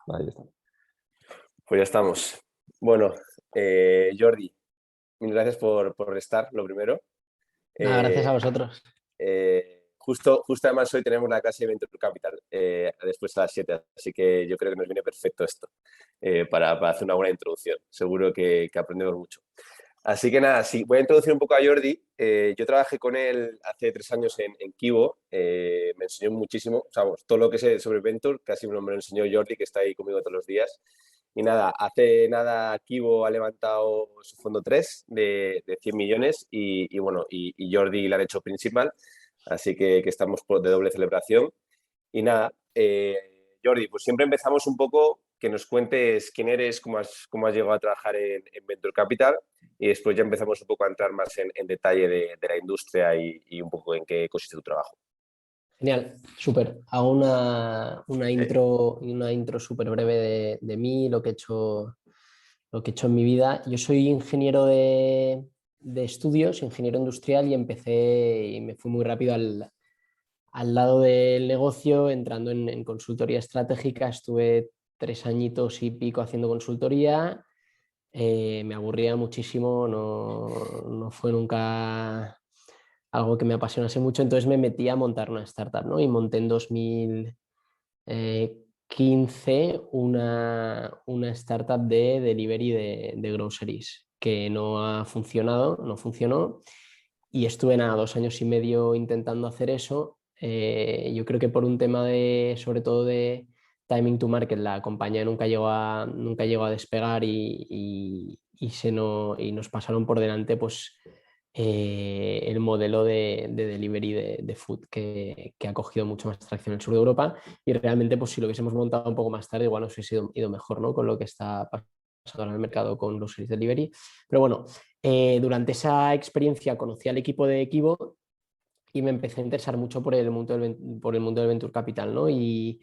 Ahí está. Pues ya estamos. Bueno, Jordi, mil gracias por estar, lo primero. Nada, gracias a Eh, vosotros. justo además hoy tenemos una clase de Venture Capital después a las 7, así que yo creo que nos viene perfecto esto para hacer una buena introducción. Seguro que aprendemos mucho. Así que nada, sí, voy a introducir un poco a Jordi. Yo trabajé con él hace 3 años en Kivo. Me enseñó muchísimo, o sea, vamos, todo lo que sé sobre Venture, casi me lo enseñó Jordi, que está ahí conmigo todos los días. Y nada, hace nada Kivo ha levantado su fondo 3 de 100 millones y bueno, y Jordi le ha hecho principal, así que estamos de doble celebración. Y nada, Jordi, pues siempre empezamos un poco que nos cuentes quién eres, cómo has llegado a trabajar en Venture Capital y después ya empezamos un poco a entrar más en detalle de la industria y un poco en qué consiste tu trabajo. Genial, súper. Hago una intro súper breve de mí, lo que he hecho en mi vida. Yo soy ingeniero de estudios, ingeniero industrial, y empecé y me fui muy rápido al lado del negocio, entrando en consultoría estratégica. Estuve 3 añitos y pico haciendo consultoría. Me aburría muchísimo, no fue nunca algo que me apasionase mucho, entonces me metí a montar una startup, ¿no? Y monté en 2015 una startup de delivery de groceries que no funcionó, y estuve 2 años y medio intentando hacer eso. Yo creo que por un tema sobre todo de timing to market, la compañía nunca llegó a despegar y nos pasaron por delante, pues, el modelo de delivery de food que ha cogido mucho más tracción en el sur de Europa, y realmente, pues, si lo hubiésemos montado un poco más tarde, igual nos hubiese ido mejor, ¿no? Con lo que está pasando en el mercado con los servicios de delivery. Pero bueno, durante esa experiencia conocí al equipo de Equivo y me empecé a interesar mucho por el mundo del Venture Capital, ¿no? Y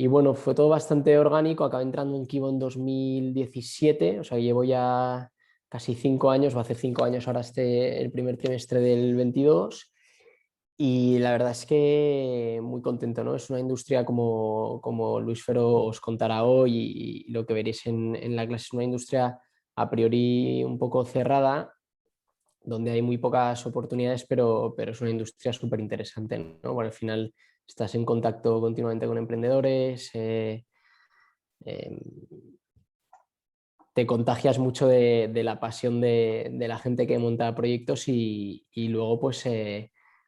bueno, fue todo bastante orgánico. Acabé entrando en Kivo en 2017, o sea, llevo ya casi 5 años, va a hacer 5 años ahora el primer trimestre del 22. Y la verdad es que muy contento, ¿no? Es una industria, como Luis Fero os contará hoy y lo que veréis en la clase, es una industria a priori un poco cerrada, donde hay muy pocas oportunidades, pero es una industria súper interesante, ¿no? Bueno, al final estás en contacto continuamente con emprendedores, eh, te contagias mucho de la pasión de la gente que monta proyectos y luego, pues,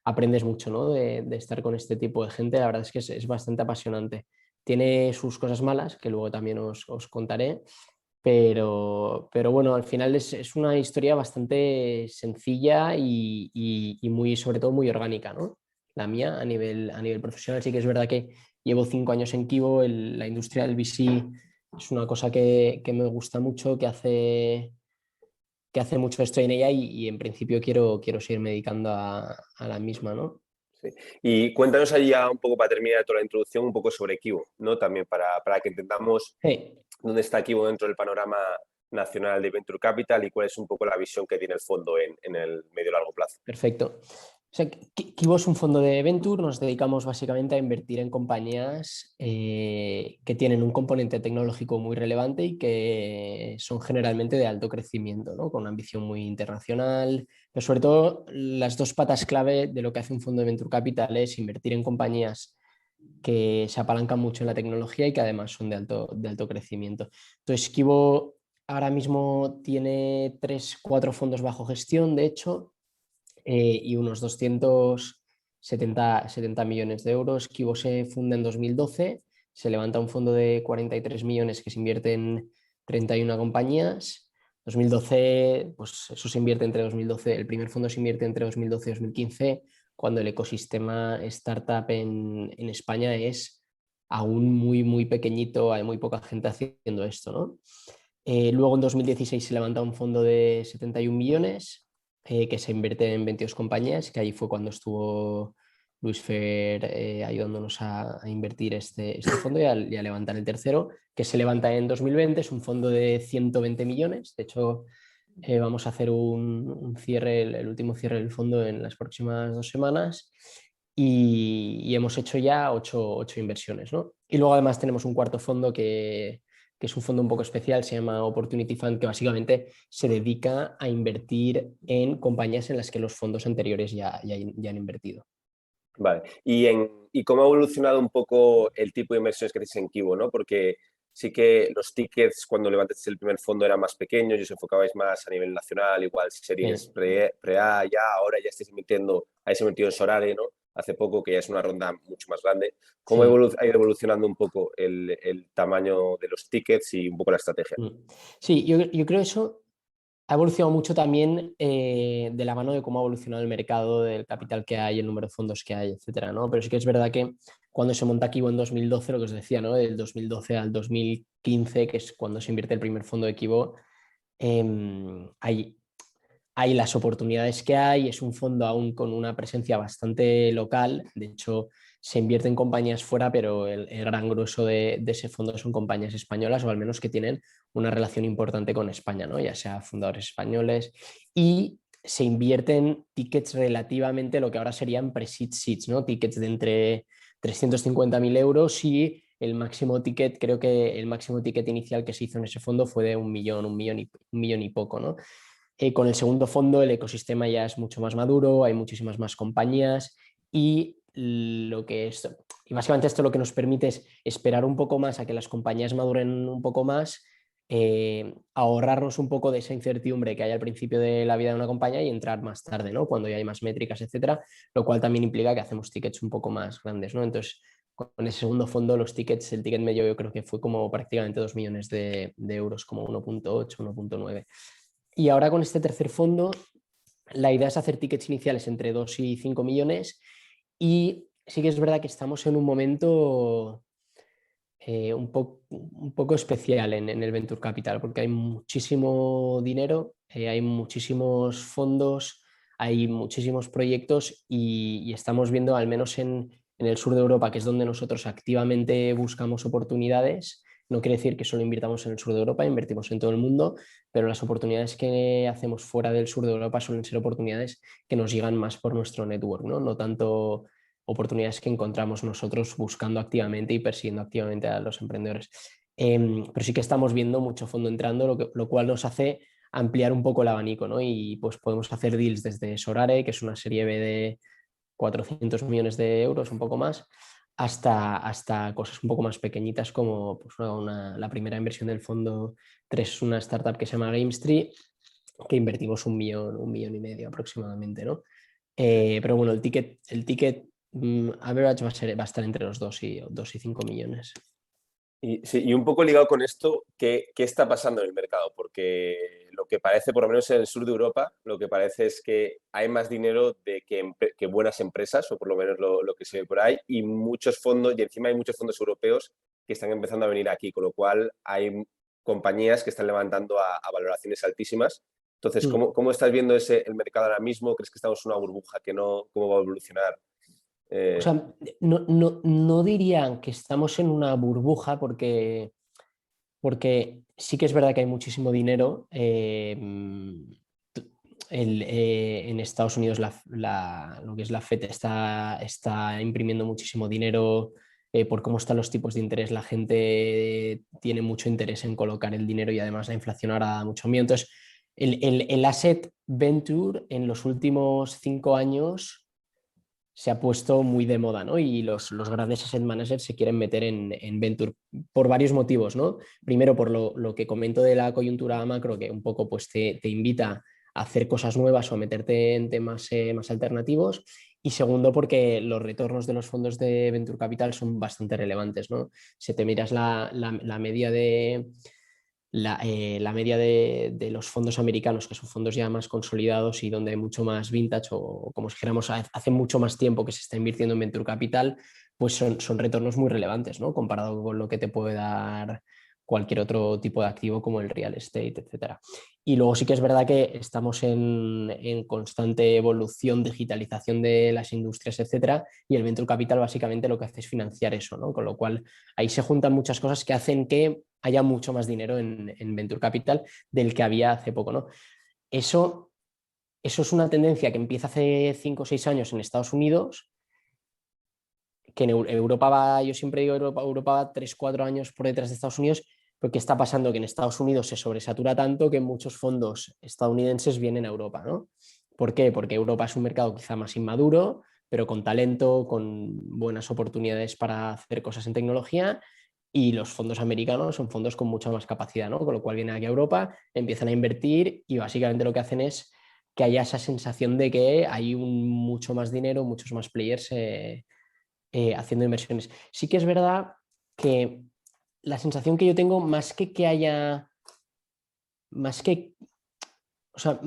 aprendes mucho, ¿no? De estar con este tipo de gente. La verdad es que es bastante apasionante. Tiene sus cosas malas, que luego también os contaré, pero bueno, al final es una historia bastante sencilla y muy, sobre todo muy orgánica, ¿no? La mía a nivel profesional. Sí que es verdad que llevo 5 años en Kivo. La industria del VC es una cosa que me gusta mucho, que hace mucho estoy en ella y en principio quiero seguirme dedicando a la misma, ¿no? Sí. Y cuéntanos ahí ya un poco para terminar toda la introducción, un poco sobre Kivo, ¿no? También para que entendamos Hey. dónde está Kivo dentro del panorama nacional de Venture Capital y cuál es un poco la visión que tiene el fondo en el medio y largo plazo. Perfecto. O sea, Kivo es un fondo de venture. Nos dedicamos básicamente a invertir en compañías que tienen un componente tecnológico muy relevante y que son generalmente de alto crecimiento, ¿no? Con una ambición muy internacional. Pero sobre todo, las dos patas clave de lo que hace un fondo de venture capital es invertir en compañías que se apalancan mucho en la tecnología y que además son de alto crecimiento. Entonces, Kivo ahora mismo tiene 3, 4 fondos bajo gestión, de hecho, y unos 270 millones de euros. Kivo se funda en 2012, se levanta un fondo de 43 millones que se invierte en 31 compañías. 2012, pues eso se invierte entre 2012, el primer fondo se invierte entre 2012 y 2015, cuando el ecosistema startup en España es aún muy, muy pequeñito, hay muy poca gente haciendo esto, ¿no? Luego en 2016 se levanta un fondo de 71 millones que se invierte en 22 compañías, que ahí fue cuando estuvo Luis Fer ayudándonos a invertir este fondo y a levantar el tercero, que se levanta en 2020. Es un fondo de 120 millones. De hecho, vamos a hacer un cierre, el último cierre del fondo en las próximas 2 semanas. y hemos hecho ya 8 inversiones, ¿no? Y luego además tenemos un cuarto fondo que es un fondo un poco especial, se llama Opportunity Fund, que básicamente se dedica a invertir en compañías en las que los fondos anteriores ya han invertido. Vale. ¿Y cómo ha evolucionado un poco el tipo de inversiones que hacéis en Kibo, ¿no? Porque sí que los tickets cuando levantaste el primer fondo eran más pequeños y os enfocabais más a nivel nacional, igual series pre-A, ya, ahora ya estáis invirtiendo, habéis invertido en Sorare, ¿no? Hace poco, que ya es una ronda mucho más grande. ¿Cómo Sí. ha ido evolucionando un poco el tamaño de los tickets y un poco la estrategia? Sí, yo creo eso ha evolucionado mucho también de la mano de cómo ha evolucionado el mercado, del capital que hay, el número de fondos que hay, etcétera, ¿no? Pero sí que es verdad que cuando se monta Kibo en 2012, lo que os decía, ¿no? Del 2012 al 2015, que es cuando se invierte el primer fondo de Kibo, hay las oportunidades que hay, es un fondo aún con una presencia bastante local, de hecho se invierte en compañías fuera, pero el gran grueso de ese fondo son compañías españolas o al menos que tienen una relación importante con España, ¿no? Ya sea fundadores españoles, y se invierten tickets relativamente lo que ahora serían pre-seed seats, ¿no? Tickets de entre 350.000 euros y el máximo ticket, creo que el máximo ticket inicial que se hizo en ese fondo fue de 1 millón, 1 millón y poco, ¿no? Con el segundo fondo el ecosistema ya es mucho más maduro, hay muchísimas más compañías y básicamente esto lo que nos permite es esperar un poco más a que las compañías maduren un poco más, ahorrarnos un poco de esa incertidumbre que hay al principio de la vida de una compañía y entrar más tarde, ¿no? Cuando ya hay más métricas, etcétera, lo cual también implica que hacemos tickets un poco más grandes, ¿no? Entonces, con ese segundo fondo, los tickets, el ticket medio yo creo que fue como prácticamente 2 millones de euros, como 1,8, 1,9. Y ahora con este tercer fondo, la idea es hacer tickets iniciales entre 2 y 5 millones y sí que es verdad que estamos en un momento un poco especial en el Venture Capital porque hay muchísimo dinero, hay muchísimos fondos, hay muchísimos proyectos y estamos viendo, al menos en el sur de Europa, que es donde nosotros activamente buscamos oportunidades. No quiere decir que solo invirtamos en el sur de Europa, invertimos en todo el mundo, pero las oportunidades que hacemos fuera del sur de Europa suelen ser oportunidades que nos llegan más por nuestro network, ¿no? No tanto oportunidades que encontramos nosotros buscando activamente y persiguiendo activamente a los emprendedores. Pero sí que estamos viendo mucho fondo entrando, lo cual nos hace ampliar un poco el abanico, ¿no? Y pues podemos hacer deals desde Sorare, que es una serie B de 400 millones de euros, un poco más, hasta cosas un poco más pequeñitas como pues, la primera inversión del fondo 3, una startup que se llama GameStree, que invertimos 1 millón y medio aproximadamente, ¿no? Pero bueno, el ticket average va a estar entre los 2 y 5 millones. Y, sí, y un poco ligado con esto, ¿qué está pasando en el mercado? Porque lo que parece, por lo menos en el sur de Europa, lo que parece es que hay más dinero que buenas empresas, o por lo menos lo que se ve por ahí, y muchos fondos, y encima hay muchos fondos europeos que están empezando a venir aquí, con lo cual hay compañías que están levantando a valoraciones altísimas. Entonces, ¿cómo estás viendo el mercado ahora mismo? ¿Crees que estamos en una burbuja que no? ¿Cómo va a evolucionar? O sea, no dirían que estamos en una burbuja porque sí que es verdad que hay muchísimo dinero. En Estados Unidos lo que es la FED está imprimiendo muchísimo dinero por cómo están los tipos de interés. La gente tiene mucho interés en colocar el dinero y además la inflación ahora da mucho miedo. Entonces, el asset venture en los últimos 5 años se ha puesto muy de moda, ¿no? Y los grandes asset managers se quieren meter en Venture por varios motivos, ¿no? Primero, por lo que comento de la coyuntura macro, que un poco pues, te invita a hacer cosas nuevas o a meterte en temas más alternativos. Y segundo, porque los retornos de los fondos de Venture Capital son bastante relevantes, ¿no? Si te miras la media la media de los fondos americanos, que son fondos ya más consolidados y donde hay mucho más vintage o como si dijéramos hace mucho más tiempo que se está invirtiendo en Venture Capital, pues son retornos muy relevantes, ¿no? Comparado con lo que te puede dar cualquier otro tipo de activo como el real estate, etcétera. Y luego sí que es verdad que estamos en constante evolución, digitalización de las industrias, etcétera, y el Venture Capital básicamente lo que hace es financiar eso, ¿no? Con lo cual ahí se juntan muchas cosas que hacen que haya mucho más dinero en Venture Capital del que había hace poco, ¿no? Eso es una tendencia que empieza hace 5 o 6 años en Estados Unidos que en Europa va, yo siempre digo Europa va 3-4 años por detrás de Estados Unidos, porque está pasando que en Estados Unidos se sobresatura tanto que muchos fondos estadounidenses vienen a Europa, ¿no? ¿Por qué? Porque Europa es un mercado quizá más inmaduro, pero con talento, con buenas oportunidades para hacer cosas en tecnología, y los fondos americanos son fondos con mucha más capacidad, ¿no? Con lo cual vienen aquí a Europa, empiezan a invertir y básicamente lo que hacen es que haya esa sensación de que hay mucho más dinero, muchos más players haciendo inversiones. Sí que es verdad que la sensación que yo tengo, más que haya, más que, o sea,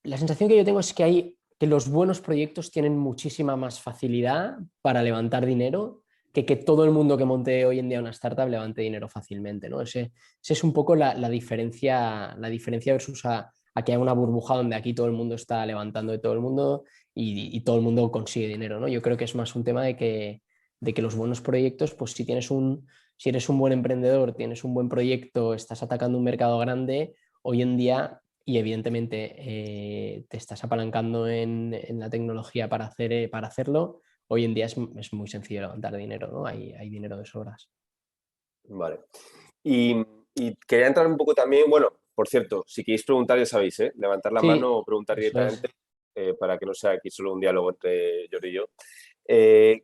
la sensación que yo tengo es que los buenos proyectos tienen muchísima más facilidad para levantar dinero que todo el mundo que monte hoy en día una startup levante dinero fácilmente, ¿no? Ese es un poco la diferencia versus a que haya una burbuja donde aquí todo el mundo está levantando de todo el mundo y todo el mundo consigue dinero, ¿no? Yo creo que es más un tema de que los buenos proyectos, pues si eres un buen emprendedor, tienes un buen proyecto, estás atacando un mercado grande, hoy en día y evidentemente te estás apalancando en la tecnología para hacerlo, hoy en día es muy sencillo levantar dinero, ¿no? Hay dinero de sobras. Vale. Y, y quería entrar un poco también, bueno, por cierto, si queréis preguntar ya sabéis, ¿eh? Levantar la mano Sí, o preguntar eso es. directamente para que no sea aquí solo un diálogo entre Jordi y yo.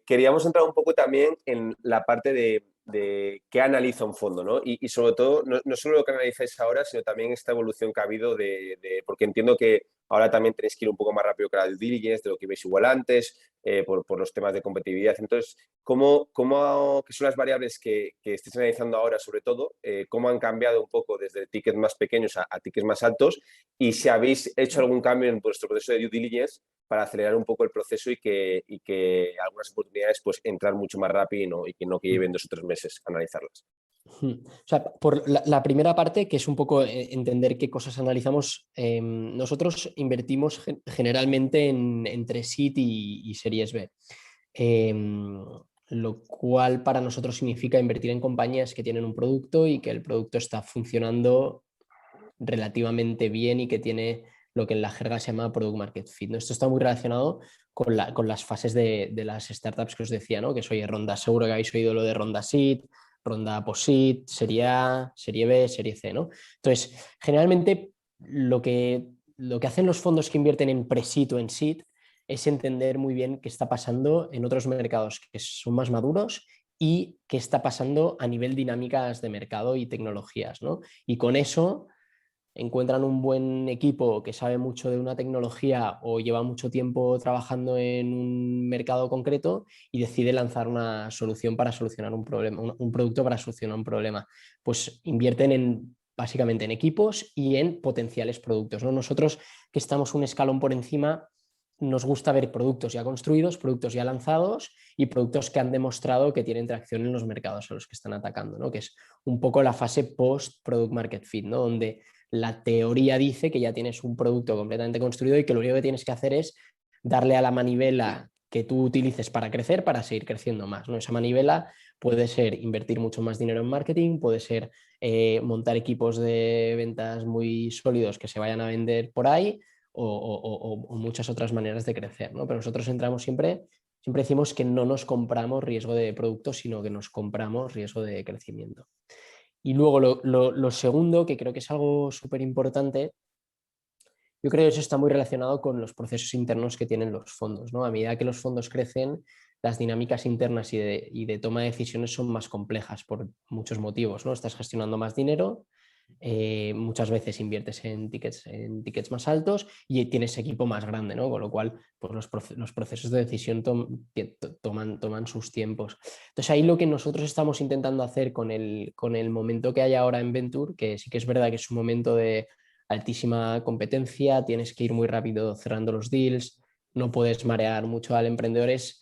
Queríamos entrar un poco también en la parte de qué analiza un fondo, ¿no? Y sobre todo, no solo lo que analizáis ahora, sino también esta evolución que ha habido porque entiendo que ahora también tenéis que ir un poco más rápido que la due diligence, de lo que veis igual antes, por los temas de competitividad. Entonces, qué son las variables que estéis analizando ahora, sobre todo? ¿Cómo han cambiado un poco desde tickets más pequeños a tickets más altos? Y si habéis hecho algún cambio en vuestro proceso de due diligence para acelerar un poco el proceso y que algunas oportunidades pues entrar mucho más rápido y que no que lleven 2 o 3 meses analizarlas. O sea, por la primera parte, que es un poco entender qué cosas analizamos, nosotros invertimos generalmente entre Seed y Series B. Lo cual para nosotros significa invertir en compañías que tienen un producto y que el producto está funcionando relativamente bien y que tiene lo que en la jerga se llama Product Market Fit, ¿no? Esto está muy relacionado con las fases de las startups que os decía, ¿no? Que soy ronda, seguro que habéis oído lo de ronda Seed, ronda post-seed, serie A, serie B, serie C, ¿no? Entonces, generalmente lo que hacen los fondos que invierten en pre-seed o en seed es entender muy bien qué está pasando en otros mercados que son más maduros y qué está pasando a nivel dinámicas de mercado y tecnologías, ¿no? Y con eso encuentran un buen equipo que sabe mucho de una tecnología o lleva mucho tiempo trabajando en un mercado concreto y decide lanzar una solución para solucionar un problema, un producto para solucionar un problema. Pues invierten básicamente en equipos y en potenciales productos, ¿no? Nosotros, que estamos un escalón por encima, nos gusta ver productos ya construidos, productos ya lanzados y productos que han demostrado que tienen tracción en los mercados a los que están atacando, ¿no? Que es un poco la fase post-product market fit, ¿no? Donde la teoría dice que ya tienes un producto completamente construido y que lo único que tienes que hacer es darle a la manivela que tú utilices para crecer, para seguir creciendo más, ¿no? Esa manivela puede ser invertir mucho más dinero en marketing, puede ser montar equipos de ventas muy sólidos que se vayan a vender por ahí o muchas otras maneras de crecer, ¿no? Pero nosotros entramos siempre decimos que no nos compramos riesgo de producto, sino que nos compramos riesgo de crecimiento. Y luego lo segundo, que creo que es algo súper importante, yo creo que eso está muy relacionado con los procesos internos que tienen los fondos, ¿no? A medida que los fondos crecen, las dinámicas internas y de toma de decisiones son más complejas por muchos motivos, ¿no? Estás gestionando más dinero, muchas veces inviertes en tickets más altos y tienes equipo más grande, ¿no? Con lo cual, pues los procesos de decisión toman sus tiempos. Entonces, ahí lo que nosotros estamos intentando hacer con el momento que hay ahora en Venture, que sí que es verdad que es un momento de altísima competencia, tienes que ir muy rápido cerrando los deals, no puedes marear mucho al emprendedor, es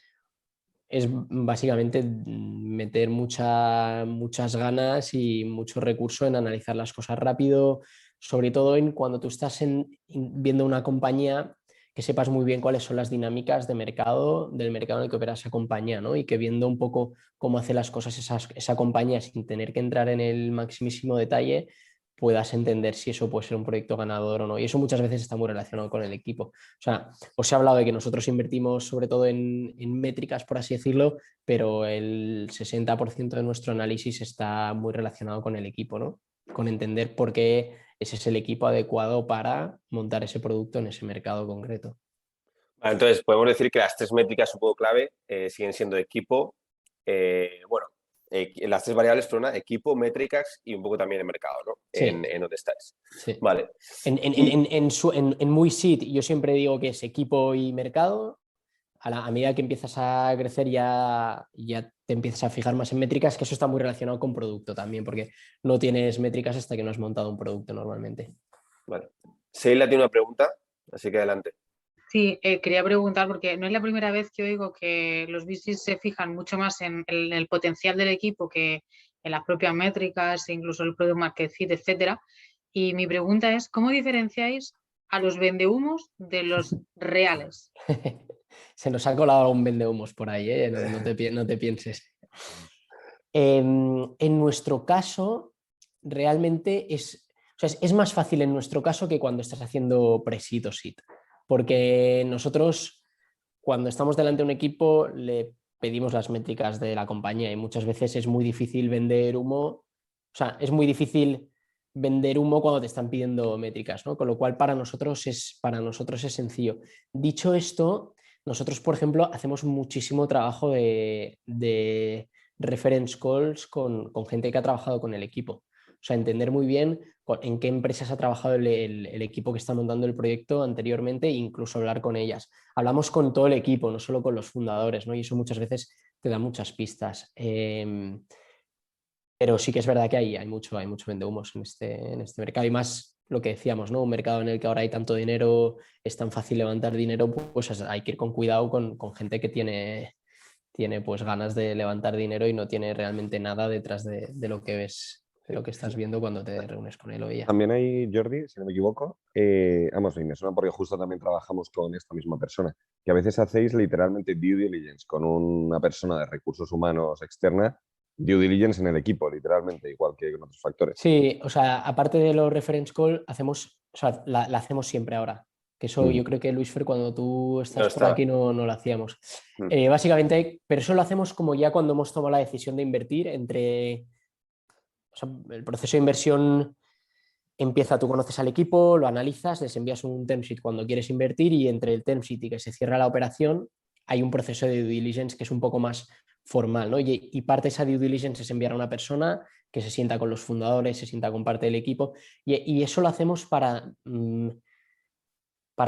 básicamente meter muchas ganas y mucho recurso en analizar las cosas rápido, sobre todo en cuando tú estás viendo una compañía, que sepas muy bien cuáles son las dinámicas del mercado en el que opera esa compañía, ¿no? Y que viendo un poco cómo hace las cosas esa compañía sin tener que entrar en el maximísimo detalle, puedas entender si eso puede ser un proyecto ganador o no. Y eso muchas veces está muy relacionado con el equipo. O sea, os he hablado de que nosotros invertimos sobre todo en métricas, por así decirlo, pero el 60% de nuestro análisis está muy relacionado con el equipo, ¿no? Con entender por qué ese es el equipo adecuado para montar ese producto en ese mercado concreto. Vale, entonces, podemos decir que las 3 métricas un poco clave siguen siendo equipo, las 3 variables, perdona, equipo, métricas y un poco también el mercado, ¿no? Sí. En dónde estáis. Sí. Vale. En Muisit yo siempre digo que es equipo y mercado. A medida que empiezas a crecer ya te empiezas a fijar más en métricas, que eso está muy relacionado con producto también, porque no tienes métricas hasta que no has montado un producto normalmente. Vale. Sheila tiene una pregunta, así que adelante. Sí, quería preguntar, porque no es la primera vez que oigo que los VCs se fijan mucho más en el potencial del equipo que en las propias métricas, incluso el product market fit, etcétera. Y mi pregunta es, ¿cómo diferenciáis a los vendehumos de los reales? Se nos ha colado un vendehumos por ahí, ¿eh? No te pienses. En nuestro caso, realmente es más fácil en nuestro caso que cuando estás haciendo pre-seed o seed, porque nosotros cuando estamos delante de un equipo le pedimos las métricas de la compañía y muchas veces es muy difícil vender humo, o sea, es muy difícil vender humo cuando te están pidiendo métricas, ¿no? Con lo cual para nosotros es sencillo. Dicho esto, nosotros, por ejemplo, hacemos muchísimo trabajo de reference calls con gente que ha trabajado con el equipo. O sea, entender muy bien en qué empresas ha trabajado el equipo que está montando el proyecto anteriormente e incluso hablar con ellas. Hablamos con todo el equipo, no solo con los fundadores, ¿no? Y eso muchas veces te da muchas pistas. Pero sí que es verdad que hay mucho vendehumos en este mercado y más lo que decíamos, ¿no? Un mercado en el que ahora hay tanto dinero, es tan fácil levantar dinero, pues hay que ir con cuidado con gente que tiene pues ganas de levantar dinero y no tiene realmente nada detrás de lo que ves, de lo que estás viendo cuando te reúnes con él o ella. También hay, Jordi, si no me equivoco, vamos, y me suena porque justo también trabajamos con esta misma persona, que a veces hacéis literalmente due diligence con una persona de recursos humanos externa, due diligence en el equipo, literalmente, igual que con otros factores. Sí, o sea, aparte de los reference call, la hacemos siempre ahora. Que eso yo creo que, Luis Fer, cuando tú estás por aquí no lo hacíamos. Básicamente, pero eso lo hacemos como ya cuando hemos tomado la decisión de invertir o sea, el proceso de inversión empieza, tú conoces al equipo, lo analizas, les envías un term sheet cuando quieres invertir y entre el term sheet y que se cierra la operación hay un proceso de due diligence que es un poco más formal, ¿no? Y parte de esa due diligence es enviar a una persona que se sienta con los fundadores, se sienta con parte del equipo y eso lo hacemos para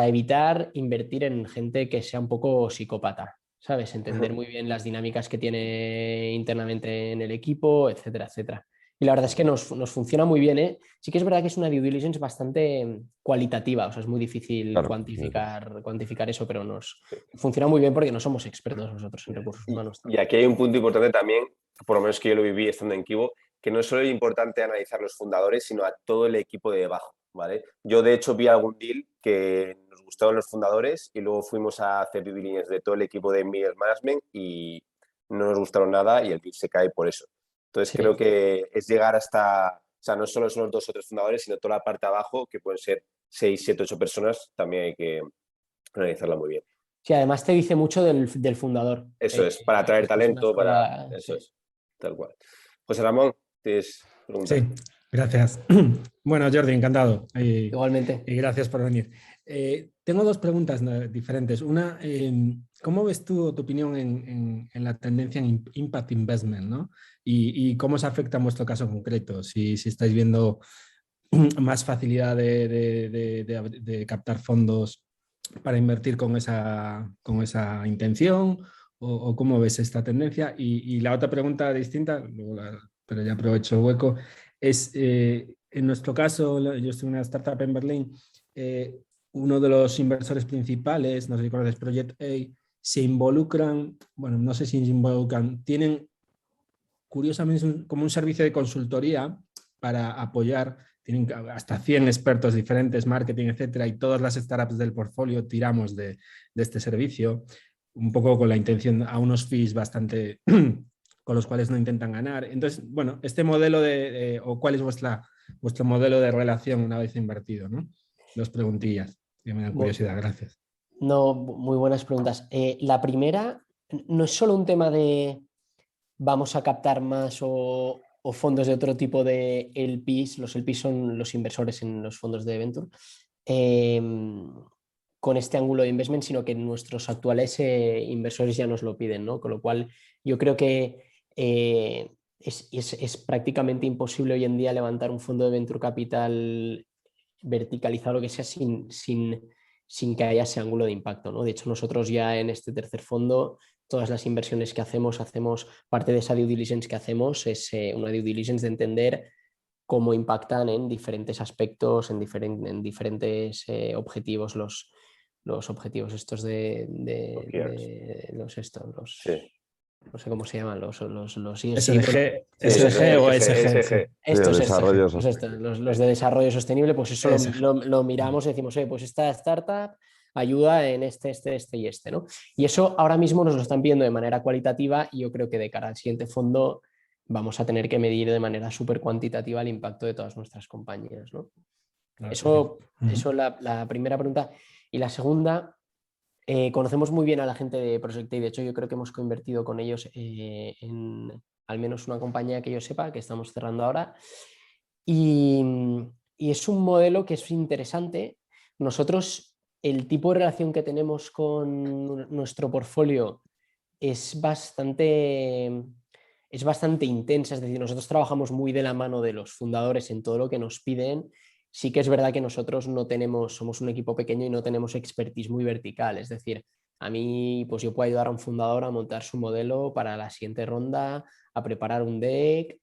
evitar invertir en gente que sea un poco psicópata, ¿sabes? Entender muy bien las dinámicas que tiene internamente en el equipo, etcétera, etcétera. Y la verdad es que nos funciona muy bien, ¿eh? Sí que es verdad que es una due diligence bastante cualitativa, o sea, es muy difícil cuantificar eso, pero nos funciona muy bien porque no somos expertos nosotros en recursos humanos. Y aquí hay un punto importante también, por lo menos que yo lo viví estando en Kibo, que no es solo importante analizar los fundadores, sino a todo el equipo de debajo, ¿vale? Yo, de hecho, vi algún deal que nos gustaron los fundadores y luego fuimos a hacer due diligence de todo el equipo de middle management y no nos gustaron nada y el deal se cae por eso. Entonces, creo que es llegar hasta, o sea, no solo son los 2 o 3 fundadores, sino toda la parte de abajo, que pueden ser 6, 7, 8 personas, también hay que analizarla muy bien. Sí, además te dice mucho del fundador. Eso es, para atraer talento, eso es, tal cual. José Ramón, ¿tienes preguntas? Sí, gracias. Bueno, Jordi, encantado. Igualmente. Y gracias por venir. Tengo 2 preguntas diferentes. Una, ¿cómo ves tú tu opinión en la tendencia en impact investment, ¿no? Y cómo se afecta en vuestro caso concreto? Si estáis viendo más facilidad de captar fondos para invertir con esa intención, o cómo ves esta tendencia. Y la otra pregunta distinta, pero ya aprovecho el hueco, es, en nuestro caso, yo estoy en una startup en Berlín, uno de los inversores principales, no sé si conoces Project A, se involucran, bueno, no sé si se involucran, tienen curiosamente como un servicio de consultoría para apoyar, tienen hasta 100 expertos diferentes, marketing, etcétera, y todas las startups del portfolio tiramos de este servicio, un poco con la intención a unos fees bastante con los cuales no intentan ganar. Entonces, bueno, este modelo o cuál es vuestro modelo de relación una vez invertido, ¿no? Dos preguntillas que me dan curiosidad, gracias. No, muy buenas preguntas. La primera, no es solo un tema de vamos a captar más o fondos de otro tipo de LPs. Los LPs son los inversores en los fondos de venture, con este ángulo de investment, sino que nuestros actuales inversores ya nos lo piden, ¿no? Con lo cual yo creo que es prácticamente imposible hoy en día levantar un fondo de venture capital verticalizado, lo que sea, sin que haya ese ángulo de impacto, ¿no? De hecho, nosotros ya en este tercer fondo, todas las inversiones que hacemos parte de esa due diligence que hacemos es una due diligence de entender cómo impactan en diferentes aspectos, en diferentes objetivos, los objetivos estos Sí. no sé cómo se llaman, los SDG, Sí, SDG o SG. SG. estos desarrollo pues los de desarrollo sostenible, pues eso SG. lo miramos y decimos, pues esta startup ayuda en este y este, ¿no? Y eso ahora mismo nos lo están pidiendo de manera cualitativa y yo creo que de cara al siguiente fondo vamos a tener que medir de manera súper cuantitativa el impacto de todas nuestras compañías, ¿no? Eso es la primera pregunta. Y la segunda, conocemos muy bien a la gente de Project A. De hecho, yo creo que hemos coinvertido con ellos en al menos una compañía que yo sepa, que estamos cerrando ahora. Y es un modelo que es interesante. Nosotros, el tipo de relación que tenemos con nuestro portfolio es bastante intensa. Es decir, nosotros trabajamos muy de la mano de los fundadores en todo lo que nos piden. Sí que es verdad que nosotros somos un equipo pequeño y no tenemos expertise muy vertical. Es decir, a mí, pues yo puedo ayudar a un fundador a montar su modelo para la siguiente ronda, a preparar un deck,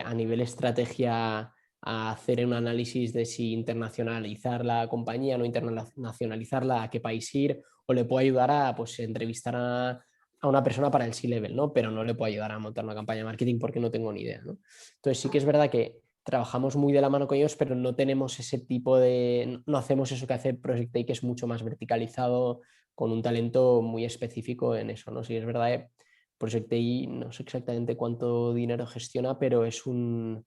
a nivel estrategia, a hacer un análisis de si internacionalizar la compañía, no internacionalizarla, a qué país ir, o le puedo ayudar a pues, entrevistar a una persona para el C-Level, ¿no? Pero no le puedo ayudar a montar una campaña de marketing porque no tengo ni idea, ¿no? Entonces sí que es verdad que trabajamos muy de la mano con ellos, pero no tenemos ese tipo no hacemos eso que hace Project A, que es mucho más verticalizado, con un talento muy específico en eso, ¿no? Sí, es verdad, Project A no sé exactamente cuánto dinero gestiona, pero es un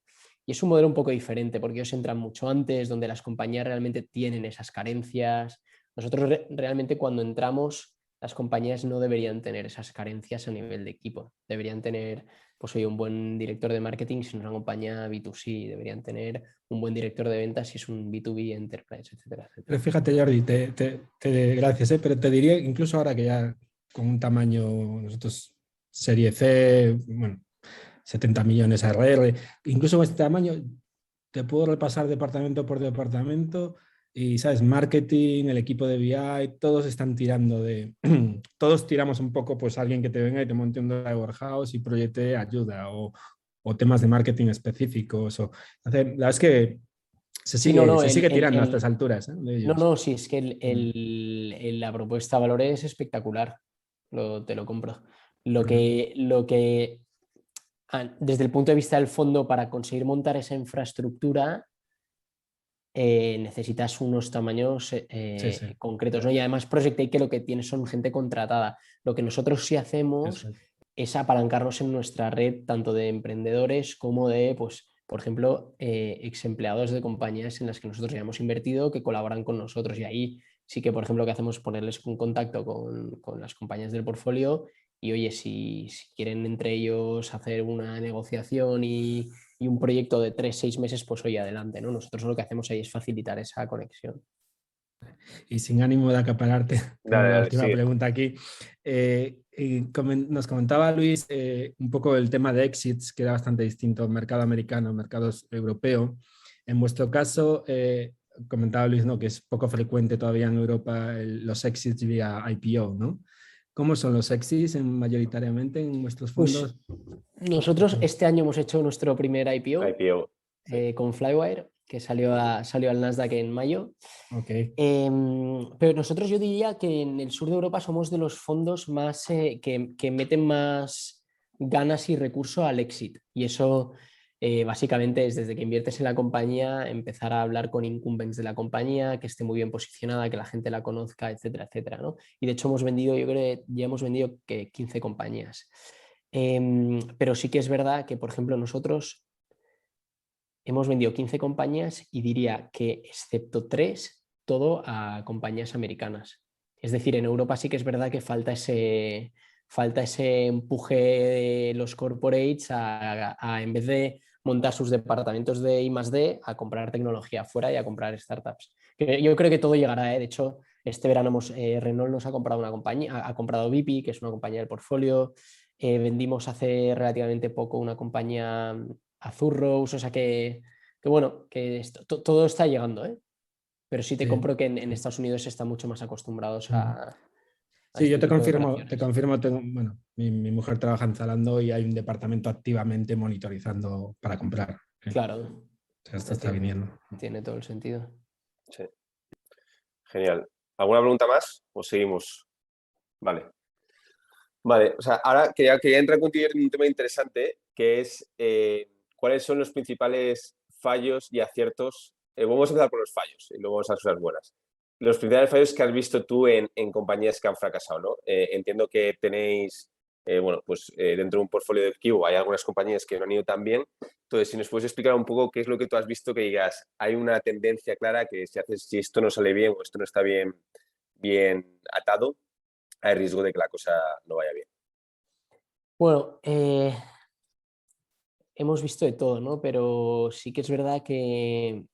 modelo un poco diferente, porque ellos entran mucho antes, donde las compañías realmente tienen esas carencias. Nosotros realmente cuando entramos, las compañías no deberían tener esas carencias a nivel de equipo. Deberían tener, pues oye, un buen director de marketing si es una compañía B2C, deberían tener un buen director de ventas si es un B2B enterprise, etcétera, etcétera. Pero fíjate, Jordi, gracias, pero te diría, incluso ahora que ya con un tamaño, nosotros serie C, bueno, 70 millones ARR, incluso con este tamaño, te puedo repasar departamento por departamento y, ¿sabes? Marketing, el equipo de BI, todos están tirando todos tiramos un poco, pues alguien que te venga y te monte un data warehouse y proyecte ayuda o temas de marketing específicos. La verdad es que se sigue tirando a estas alturas, de ellos. No, sí, es que la propuesta de valor es espectacular, te lo compro. Lo que desde el punto de vista del fondo, para conseguir montar esa infraestructura, necesitas unos tamaños concretos, ¿no? Y además Project A, que lo que tiene son gente contratada. Lo que nosotros sí hacemos es apalancarnos en nuestra red, tanto de emprendedores como de, pues, por ejemplo, ex empleados de compañías en las que nosotros ya hemos invertido, que colaboran con nosotros. Y ahí sí que, por ejemplo, lo que hacemos es ponerles un contacto con las compañías del portfolio y, oye, si quieren entre ellos hacer una negociación y un proyecto de 3-6 meses, pues oye, adelante, ¿no? Nosotros lo que hacemos ahí es facilitar esa conexión. Y sin ánimo de acapararte, la última pregunta aquí. Nos comentaba Luis un poco el tema de exits, que era bastante distinto, mercado americano, mercado europeo. En vuestro caso, comentaba Luis, ¿no? Que es poco frecuente todavía en Europa los exits vía IPO, ¿no? ¿Cómo son los exits mayoritariamente en vuestros fondos? Pues nosotros este año hemos hecho nuestro primer IPO con Flywire, que salió al Nasdaq en mayo. Okay. Pero nosotros yo diría que en el sur de Europa somos de los fondos más que meten más ganas y recursos al exit. Y eso básicamente es desde que inviertes en la compañía, empezar a hablar con incumbents de la compañía, que esté muy bien posicionada, que la gente la conozca, etcétera, etcétera, ¿no? Y de hecho hemos vendido, yo creo que ya hemos vendido 15 compañías. Pero sí que es verdad que, por ejemplo, nosotros hemos vendido 15 compañías y diría que excepto 3, todo a compañías americanas. Es decir, en Europa sí que es verdad que falta ese empuje de los corporates en vez de montar sus departamentos de I+D, a comprar tecnología afuera y a comprar startups. Yo creo que todo llegará, ¿eh? De hecho, este verano Renault nos ha comprado una compañía, ha comprado Bipi, que es una compañía del portfolio. Vendimos hace relativamente poco una compañía, Azurros, o sea que bueno, que todo está llegando, ¿eh? Pero sí te Sí. compro que en Estados Unidos están mucho más acostumbrados a Sí, yo este te tipo de confirmo, operaciones. bueno, mi mujer trabaja en Zalando y hay un departamento activamente monitorizando para comprar. Claro, O sea, esto no está tiene, viniendo. tiene todo el sentido. Sí. Genial. ¿Alguna pregunta más o seguimos? Vale. Vale, o sea, ahora quería entrar contigo en un tema interesante, que es cuáles son los principales fallos y aciertos. Vamos a empezar por los fallos y luego vamos a las cosas buenas. Los principales fallos que has visto tú en compañías que han fracasado, ¿no? Entiendo que tenéis, bueno, pues dentro de un portfolio de Q hay algunas compañías que no han ido tan bien. Entonces, si nos puedes explicar un poco qué es lo que tú has visto que digas, hay una tendencia clara que si esto no sale bien o esto no está bien atado, hay riesgo de que la cosa no vaya bien. Bueno, hemos visto de todo, ¿no? Pero sí que es verdad que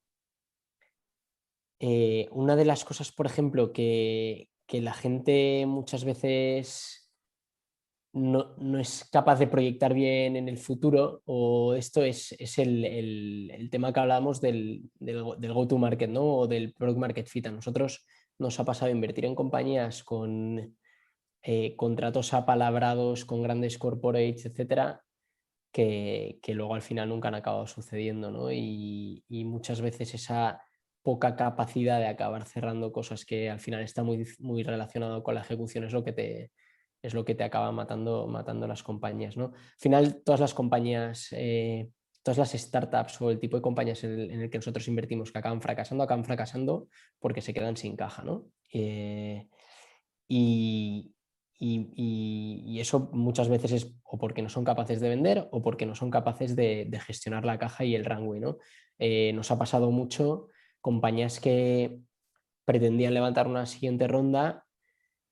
una de las cosas, por ejemplo, que la gente muchas veces no es capaz de proyectar bien en el futuro, o esto es el tema que hablábamos del go-to-market, ¿no? O del product market fit. A nosotros nos ha pasado invertir en compañías con contratos apalabrados con grandes corporates, etcétera, que luego al final nunca han acabado sucediendo, ¿no? Y muchas veces esa poca capacidad de acabar cerrando cosas que al final está muy relacionado con la ejecución es lo que te acaba matando las compañías, ¿no? Al final, todas las compañías, todas las startups o el tipo de compañías en el que nosotros invertimos que acaban fracasando porque se quedan sin caja, ¿no? Y, y eso muchas veces es o porque no son capaces de vender o porque no son capaces de gestionar la caja y el runway, ¿no? Nos ha pasado mucho compañías que pretendían levantar una siguiente ronda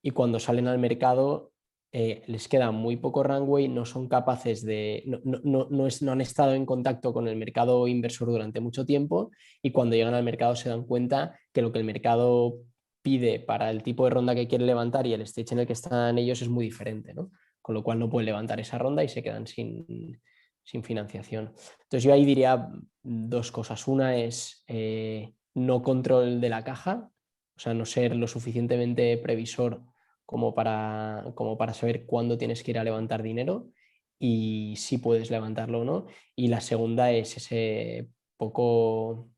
y cuando salen al mercado les queda muy poco runway, no son capaces de, no han estado en contacto con el mercado inversor durante mucho tiempo y cuando llegan al mercado se dan cuenta que lo que el mercado pide para el tipo de ronda que quiere levantar y el stage en el que están ellos es muy diferente, ¿no? Con lo cual no pueden levantar esa ronda y se quedan sin financiación. Entonces yo ahí diría dos cosas. Una es no control de la caja, o sea, no ser lo suficientemente previsor como para saber cuándo tienes que ir a levantar dinero y si puedes levantarlo o no. Y la segunda es ese poco,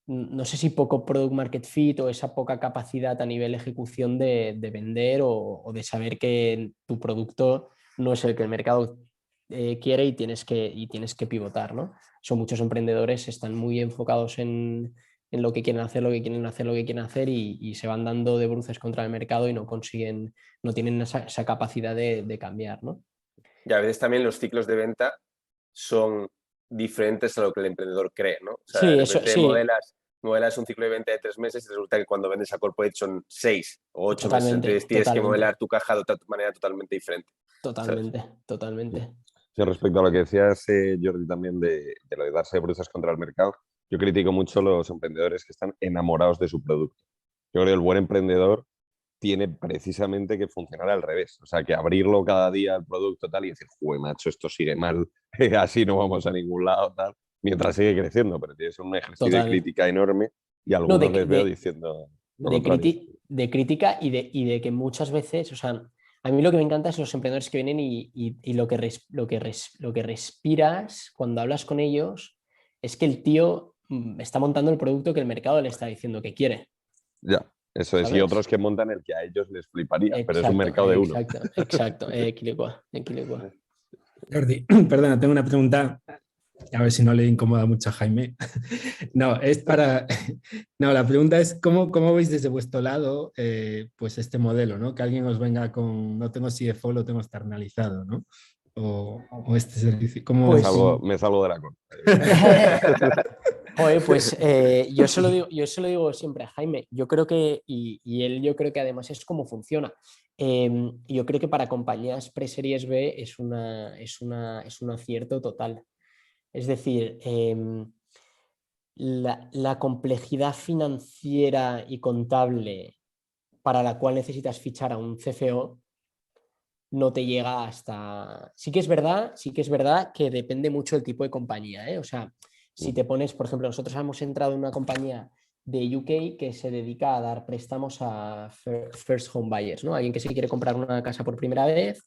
no sé si poco product market fit o esa poca capacidad a nivel ejecución de vender o de saber que tu producto no es el que el mercado quiere y tienes que pivotar, ¿no? Son muchos emprendedores están muy enfocados en lo que quieren hacer, lo que quieren hacer, lo que quieren hacer y se van dando de bruces contra el mercado y no consiguen, no tienen esa capacidad de cambiar, ¿no? Y a veces también los ciclos de venta son diferentes a lo que el emprendedor cree, ¿no? O sea, Sí, de eso repente sí, modelas un ciclo de venta de 3 meses y resulta que cuando vendes a corporate son 6 o 8 meses. Entonces totalmente, tienes que totalmente, modelar tu caja de otra manera totalmente diferente, ¿sabes? totalmente, totalmente. Sí, respecto a lo que decías, Jordi, también de lo de darse de bruces contra el mercado, yo critico mucho los emprendedores que están enamorados de su producto. Yo creo que el buen emprendedor tiene precisamente que funcionar al revés. O sea, que abrirlo cada día al producto tal y decir, jue, macho, esto sigue mal, así no vamos a ningún lado, tal, mientras sigue creciendo, pero tienes un ejercicio de Total. crítica enorme y No, algunos les veo diciendo lo contrario. de crítica y de que muchas veces, o sea, a mí lo que me encanta es los emprendedores que vienen y lo que respiras cuando hablas con ellos es que el tío está montando el producto que el mercado le está diciendo que quiere, Ya, eso es. Y ¿sabes? otros que montan el que a ellos les fliparía, pero es un Exacto, mercado de uno. exacto. Equilicua. Jordi, perdona, tengo una pregunta, a ver si no le incomoda mucho a Jaime. No, es para. No, la pregunta es: ¿cómo veis desde vuestro lado pues este modelo, ¿no? Que alguien os venga con: no tengo CFO, lo tengo externalizado, ¿no? o este servicio? Pues- Me salgo de la corte. Joder, pues yo se lo digo siempre a Jaime. Yo creo que, y él yo creo que además es como funciona. Yo creo que para compañías pre-series B es un acierto total. Es decir, la complejidad financiera y contable para la cual necesitas fichar a un CFO no te llega hasta... Sí que es verdad que depende mucho del tipo de compañía, ¿eh? O sea, si te pones, por ejemplo, nosotros hemos entrado en una compañía de UK que se dedica a dar préstamos a first home buyers, ¿no? Alguien que se quiere comprar una casa por primera vez,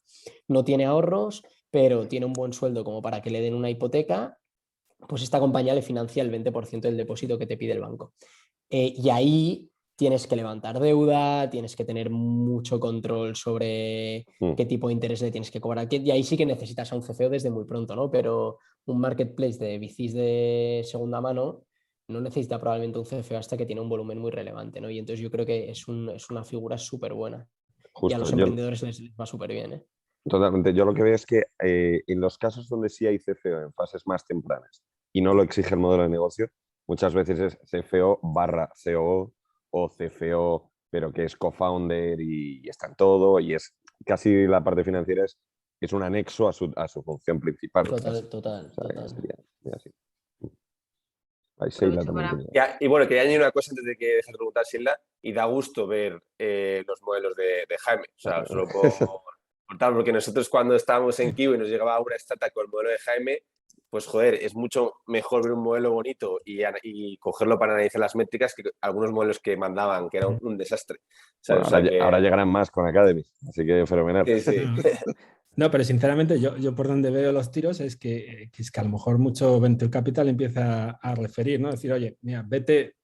no tiene ahorros, pero tiene un buen sueldo como para que le den una hipoteca, pues esta compañía le financia el 20% del depósito que te pide el banco. Y ahí tienes que levantar deuda, tienes que tener mucho control sobre qué tipo de interés le tienes que cobrar. Y ahí sí que necesitas a un CFO desde muy pronto, ¿no? Pero un marketplace de bicis de segunda mano no necesita probablemente un CFO hasta que tiene un volumen muy relevante, ¿no? Y entonces yo creo que es una figura súper buena. Y a Justo, los emprendedores les va súper bien, ¿eh? totalmente. Yo lo que veo es que en los casos donde sí hay CFO en fases más tempranas y no lo exige el modelo de negocio, muchas veces es CFO barra COO o CFO, pero que es co-founder y está en todo y es casi la parte financiera es un anexo a su función principal. Total, total, O sea, total. sería así. Ahí Sheila Aprovecho también para... tenía. Ya, y bueno, quería añadir una cosa antes de que dejes de preguntar, Silda, y da gusto ver los modelos de Jaime. O sea, solo puedo contar, porque nosotros cuando estábamos en Kiwi y nos llegaba una startup con el modelo de Jaime, pues joder, es mucho mejor ver un modelo bonito y cogerlo para analizar las métricas que algunos modelos que mandaban, que era un desastre. Bueno, ¿Sabes? O sea ahora que... llegarán más con Academy, así que fenomenal. Sí, sí. No, pero sinceramente yo por donde veo los tiros es que a lo mejor mucho venture capital empieza a referir, ¿no? Decir, oye, mira, vete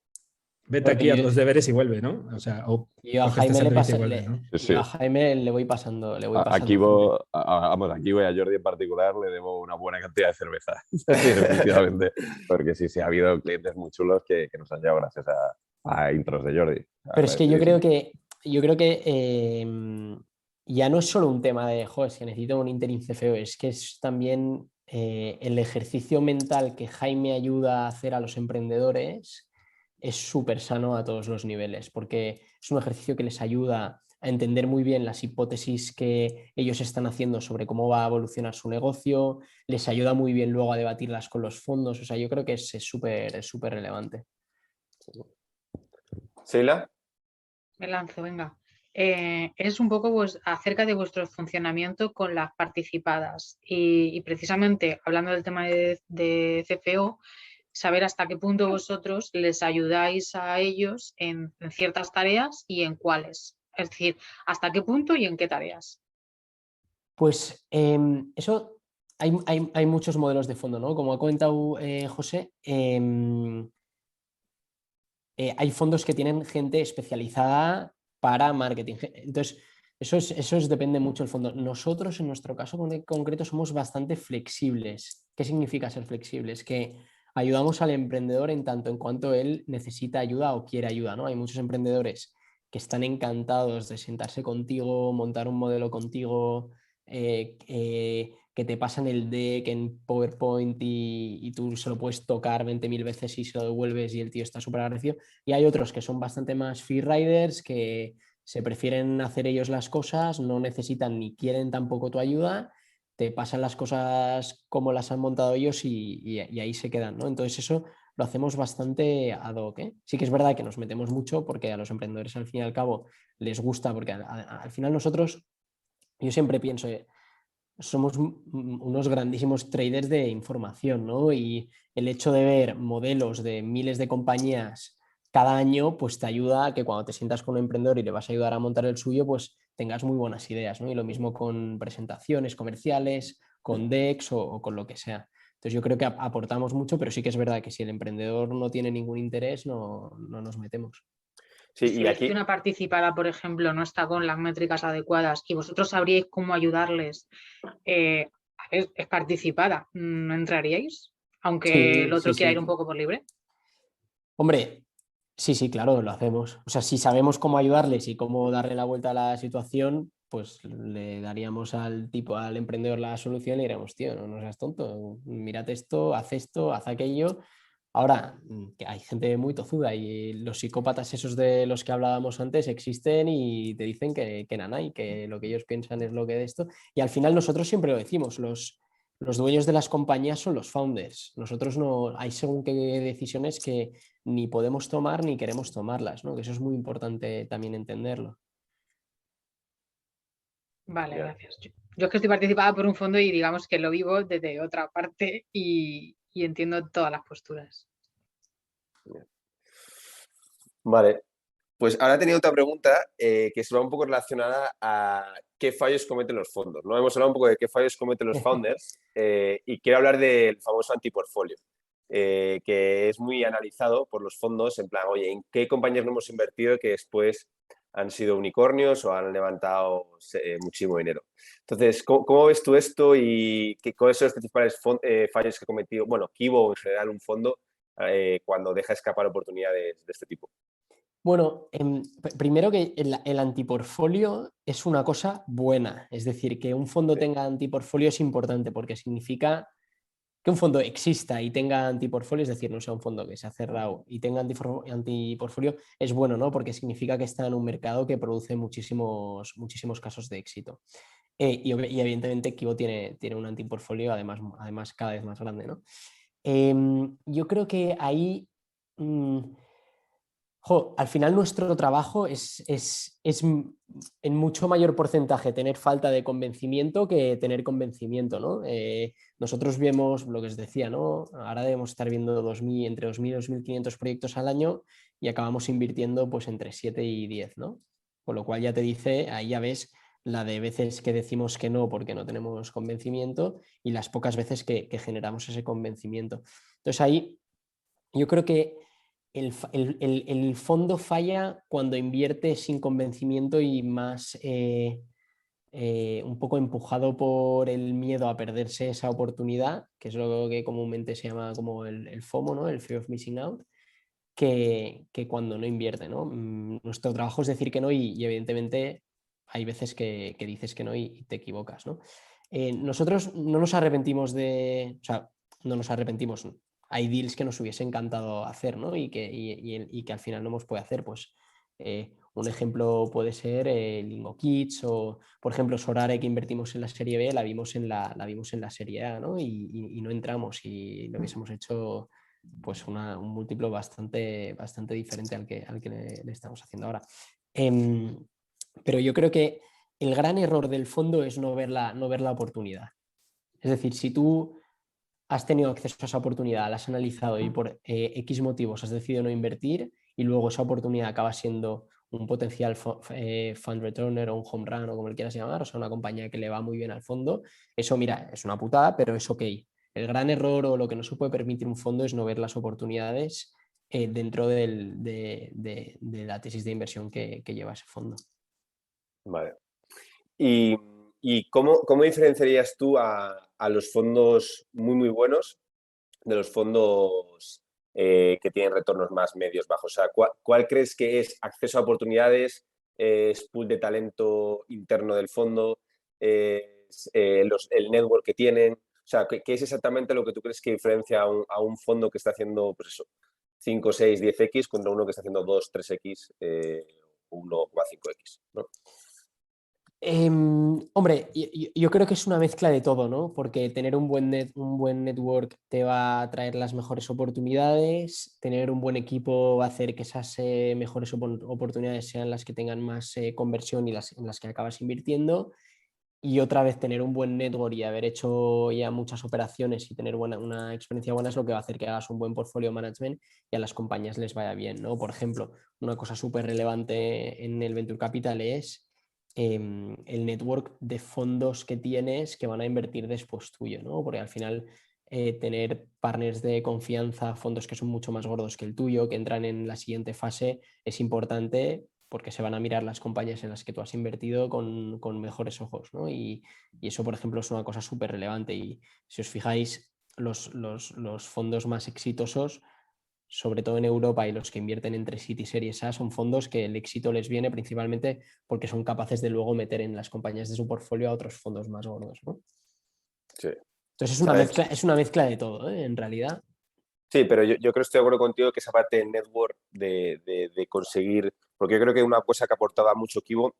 Bueno, aquí, haz los deberes y vuelve, ¿no? O sea, o yo a coge este Jaime servicio y vuelve, ¿no? Sí, yo sí. a Jaime le voy pasando, Aquí gente. vamos, aquí voy a Jordi en particular, le debo una buena cantidad de cerveza. Definitivamente. Porque sí, sí, ha habido clientes muy chulos que nos han llegado gracias a intros de Jordi. Pero es que yo creo Agradecidísimo. que, yo creo que ya no es solo un tema de, joder, es que necesito un interim CFO, es que es también el ejercicio mental que Jaime ayuda a hacer a los emprendedores es súper sano a todos los niveles, porque es un ejercicio que les ayuda a entender muy bien las hipótesis que ellos están haciendo sobre cómo va a evolucionar su negocio, les ayuda muy bien luego a debatirlas con los fondos, o sea, yo creo que es súper relevante. Sheila. Me lanzo, venga. Es un poco pues, acerca de vuestro funcionamiento con las participadas y precisamente hablando del tema de CFO, saber hasta qué punto vosotros les ayudáis a ellos en ciertas tareas y en cuáles. Es decir, hasta qué punto y en qué tareas. Pues eso hay muchos modelos de fondo, ¿no? Como ha comentado José, hay fondos que tienen gente especializada para marketing. Entonces, depende mucho del fondo. Nosotros, en nuestro caso concreto, somos bastante flexibles. ¿Qué significa ser flexibles? Que ayudamos al emprendedor en tanto en cuanto él necesita ayuda o quiere ayuda, ¿no? Hay muchos emprendedores que están encantados de sentarse contigo, montar un modelo contigo, que te pasan el deck en PowerPoint y tú se lo puedes tocar 20.000 veces y se lo devuelves y el tío está súper agradecido. Y hay otros que son bastante más free riders, que se prefieren hacer ellos las cosas, no necesitan ni quieren tampoco tu ayuda, te pasan las cosas como las han montado ellos y ahí se quedan, ¿no? Entonces eso lo hacemos bastante ad hoc, ¿eh? Sí que es verdad que nos metemos mucho porque a los emprendedores al fin y al cabo les gusta, porque al final nosotros, yo siempre pienso, somos unos grandísimos traders de información, ¿no? Y el hecho de ver modelos de miles de compañías cada año, pues te ayuda a que cuando te sientas con un emprendedor y le vas a ayudar a montar el suyo, pues tengas muy buenas ideas, ¿no? Y lo mismo con presentaciones comerciales, con decks o con lo que sea. Entonces yo creo que aportamos mucho, pero sí que es verdad que si el emprendedor no tiene ningún interés, no nos metemos. Sí, Si y ves que aquí, una participada, por ejemplo, no está con las métricas adecuadas y vosotros sabríais cómo ayudarles, es participada, ¿no entraríais? Aunque el Sí, sí, otro quiera ir sí. un poco por libre. Hombre, sí, sí, claro, lo hacemos. O sea, si sabemos cómo ayudarles y cómo darle la vuelta a la situación, pues le daríamos al emprendedor la solución y le diríamos, tío, no seas tonto, mírate esto, haz aquello. Ahora, que hay gente muy tozuda y los psicópatas esos de los que hablábamos antes existen y te dicen que nanay, que lo que ellos piensan es lo que de esto. Y al final nosotros siempre lo decimos, los dueños de las compañías son los founders. Nosotros no, hay según qué decisiones que ni podemos tomar ni queremos tomarlas, ¿no? Que eso es muy importante también entenderlo. Vale, Ya. gracias. Yo es que estoy participada por un fondo y digamos que lo vivo desde otra parte y entiendo todas las posturas. Vale, pues ahora tenía otra pregunta que se va un poco relacionada a qué fallos cometen los fondos, ¿no? Hemos hablado un poco de qué fallos cometen los founders y quiero hablar del famoso antiportfolio, que es muy analizado por los fondos en plan, oye, ¿en qué compañías no hemos invertido que después han sido unicornios o han levantado muchísimo dinero? Entonces, ¿cómo ves tú esto y cuáles son los principales fallos que ha cometido, bueno, Kibo o en general un fondo cuando deja escapar oportunidades de este tipo? Bueno, primero que el antiportfolio es una cosa buena, es decir, que un fondo tenga antiportfolio es importante porque significa que un fondo exista y tenga antiportfolio, es decir, no sea un fondo que se ha cerrado y tenga antiportfolio, es bueno, ¿no? Porque significa que está en un mercado que produce muchísimos casos de éxito. Y evidentemente Kibo tiene un antiportfolio además cada vez más grande, ¿no? Yo creo que ahí... al final nuestro trabajo es en mucho mayor porcentaje tener falta de convencimiento que tener convencimiento, ¿no? Nosotros vemos lo que os decía, ¿no? Ahora debemos estar viendo entre 2.000 y 2.500 proyectos al año y acabamos invirtiendo pues entre 7 y 10, ¿no? Con lo cual ya te dice, ahí ya ves la de veces que decimos que no porque no tenemos convencimiento y las pocas veces que generamos ese convencimiento. Entonces ahí yo creo que el fondo falla cuando invierte sin convencimiento y más un poco empujado por el miedo a perderse esa oportunidad, que es lo que comúnmente se llama como el FOMO, ¿no? El Fear of Missing Out, que cuando no invierte, ¿no? Nuestro trabajo es decir que no y evidentemente hay veces que dices que no y te equivocas, ¿no? Nosotros no nos arrepentimos o sea, no nos arrepentimos. Hay deals que nos hubiese encantado hacer, ¿no? Y que al final no hemos podido hacer, pues un ejemplo puede ser Lingo Kids o, por ejemplo, Sorare, que invertimos en la serie B, la vimos en la serie A, ¿no? Y no entramos y lo hubiésemos hecho pues un múltiplo bastante diferente al que le estamos haciendo ahora. Pero yo creo que el gran error del fondo es no ver la oportunidad. Es decir, si tú has tenido acceso a esa oportunidad, la has analizado y por X motivos has decidido no invertir y luego esa oportunidad acaba siendo un potencial fund returner o un home run o como le quieras llamar, o sea, una compañía que le va muy bien al fondo, eso, mira, es una putada, pero es ok. El gran error o lo que no se puede permitir un fondo es no ver las oportunidades dentro de la tesis de inversión que lleva ese fondo. Vale. ¿Y cómo diferenciarías tú a los fondos muy, muy buenos de los fondos que tienen retornos más medios bajos? O sea, ¿cuál crees que es acceso a oportunidades, es pool de talento interno del fondo, el network que tienen? O sea, ¿qué es exactamente lo que tú crees que diferencia a un fondo que está haciendo, pues eso, 5, 6, 10x contra uno que está haciendo 2, 3x o 1,5x, ¿no? Hombre, yo creo que es una mezcla de todo, ¿no? Porque tener un buen network te va a traer las mejores oportunidades, tener un buen equipo va a hacer que esas mejores oportunidades sean las que tengan más conversión y en las que acabas invirtiendo. Y otra vez tener un buen network y haber hecho ya muchas operaciones y tener una experiencia buena es lo que va a hacer que hagas un buen portfolio management y a las compañías les vaya bien, ¿no? Por ejemplo, una cosa súper relevante en el Venture Capital es el network de fondos que tienes que van a invertir después tuyo, ¿no? Porque al final tener partners de confianza, fondos que son mucho más gordos que el tuyo, que entran en la siguiente fase, es importante porque se van a mirar las compañías en las que tú has invertido con mejores ojos, ¿no? Y eso, por ejemplo, es una cosa súper relevante. Y si os fijáis, los fondos más exitosos sobre todo en Europa, y los que invierten entre Seed y Series A, son fondos que el éxito les viene principalmente porque son capaces de luego meter en las compañías de su portfolio a otros fondos más gordos, ¿no? Sí. Entonces ¿Sabes? es una mezcla de todo, ¿eh? En realidad. Sí, pero yo creo que estoy de acuerdo contigo que esa parte de network, de conseguir, porque yo creo que una cosa que aportaba mucho Kibo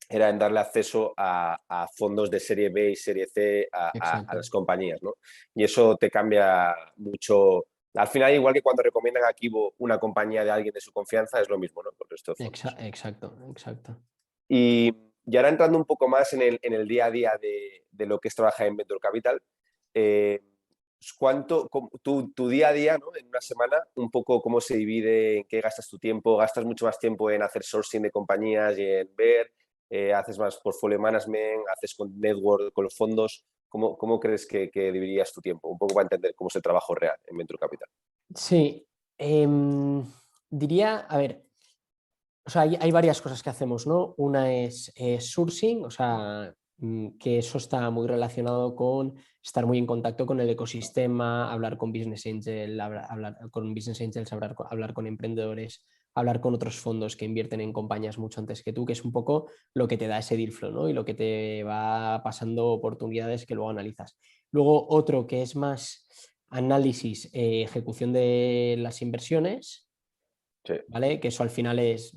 era en darle acceso a fondos de serie B y serie C a las compañías, ¿no? Y eso te cambia mucho. Al final, igual que cuando recomiendan a Kibo una compañía de alguien de su confianza, es lo mismo, ¿no? Con el resto de fondos. Exacto. Y ahora entrando un poco más en el día a día de lo que es trabajar en Venture Capital, tu día a día, ¿no? En una semana, un poco cómo se divide, en qué gastas tu tiempo, gastas mucho más tiempo en hacer sourcing de compañías y en ver, haces más portfolio management, haces con network, con los fondos, ¿cómo crees que dividirías tu tiempo? Un poco para entender cómo es el trabajo real en Venture Capital. Sí, diría, a ver, o sea, hay varias cosas que hacemos, ¿no? Una es sourcing, o sea, que eso está muy relacionado con estar muy en contacto con el ecosistema, hablar con business angels, hablar con emprendedores, hablar con otros fondos que invierten en compañías mucho antes que tú, que es un poco lo que te da ese deal flow, ¿no? Y lo que te va pasando oportunidades que luego analizas. Luego otro que es más análisis, ejecución de las inversiones. Sí. ¿Vale? Que eso al final es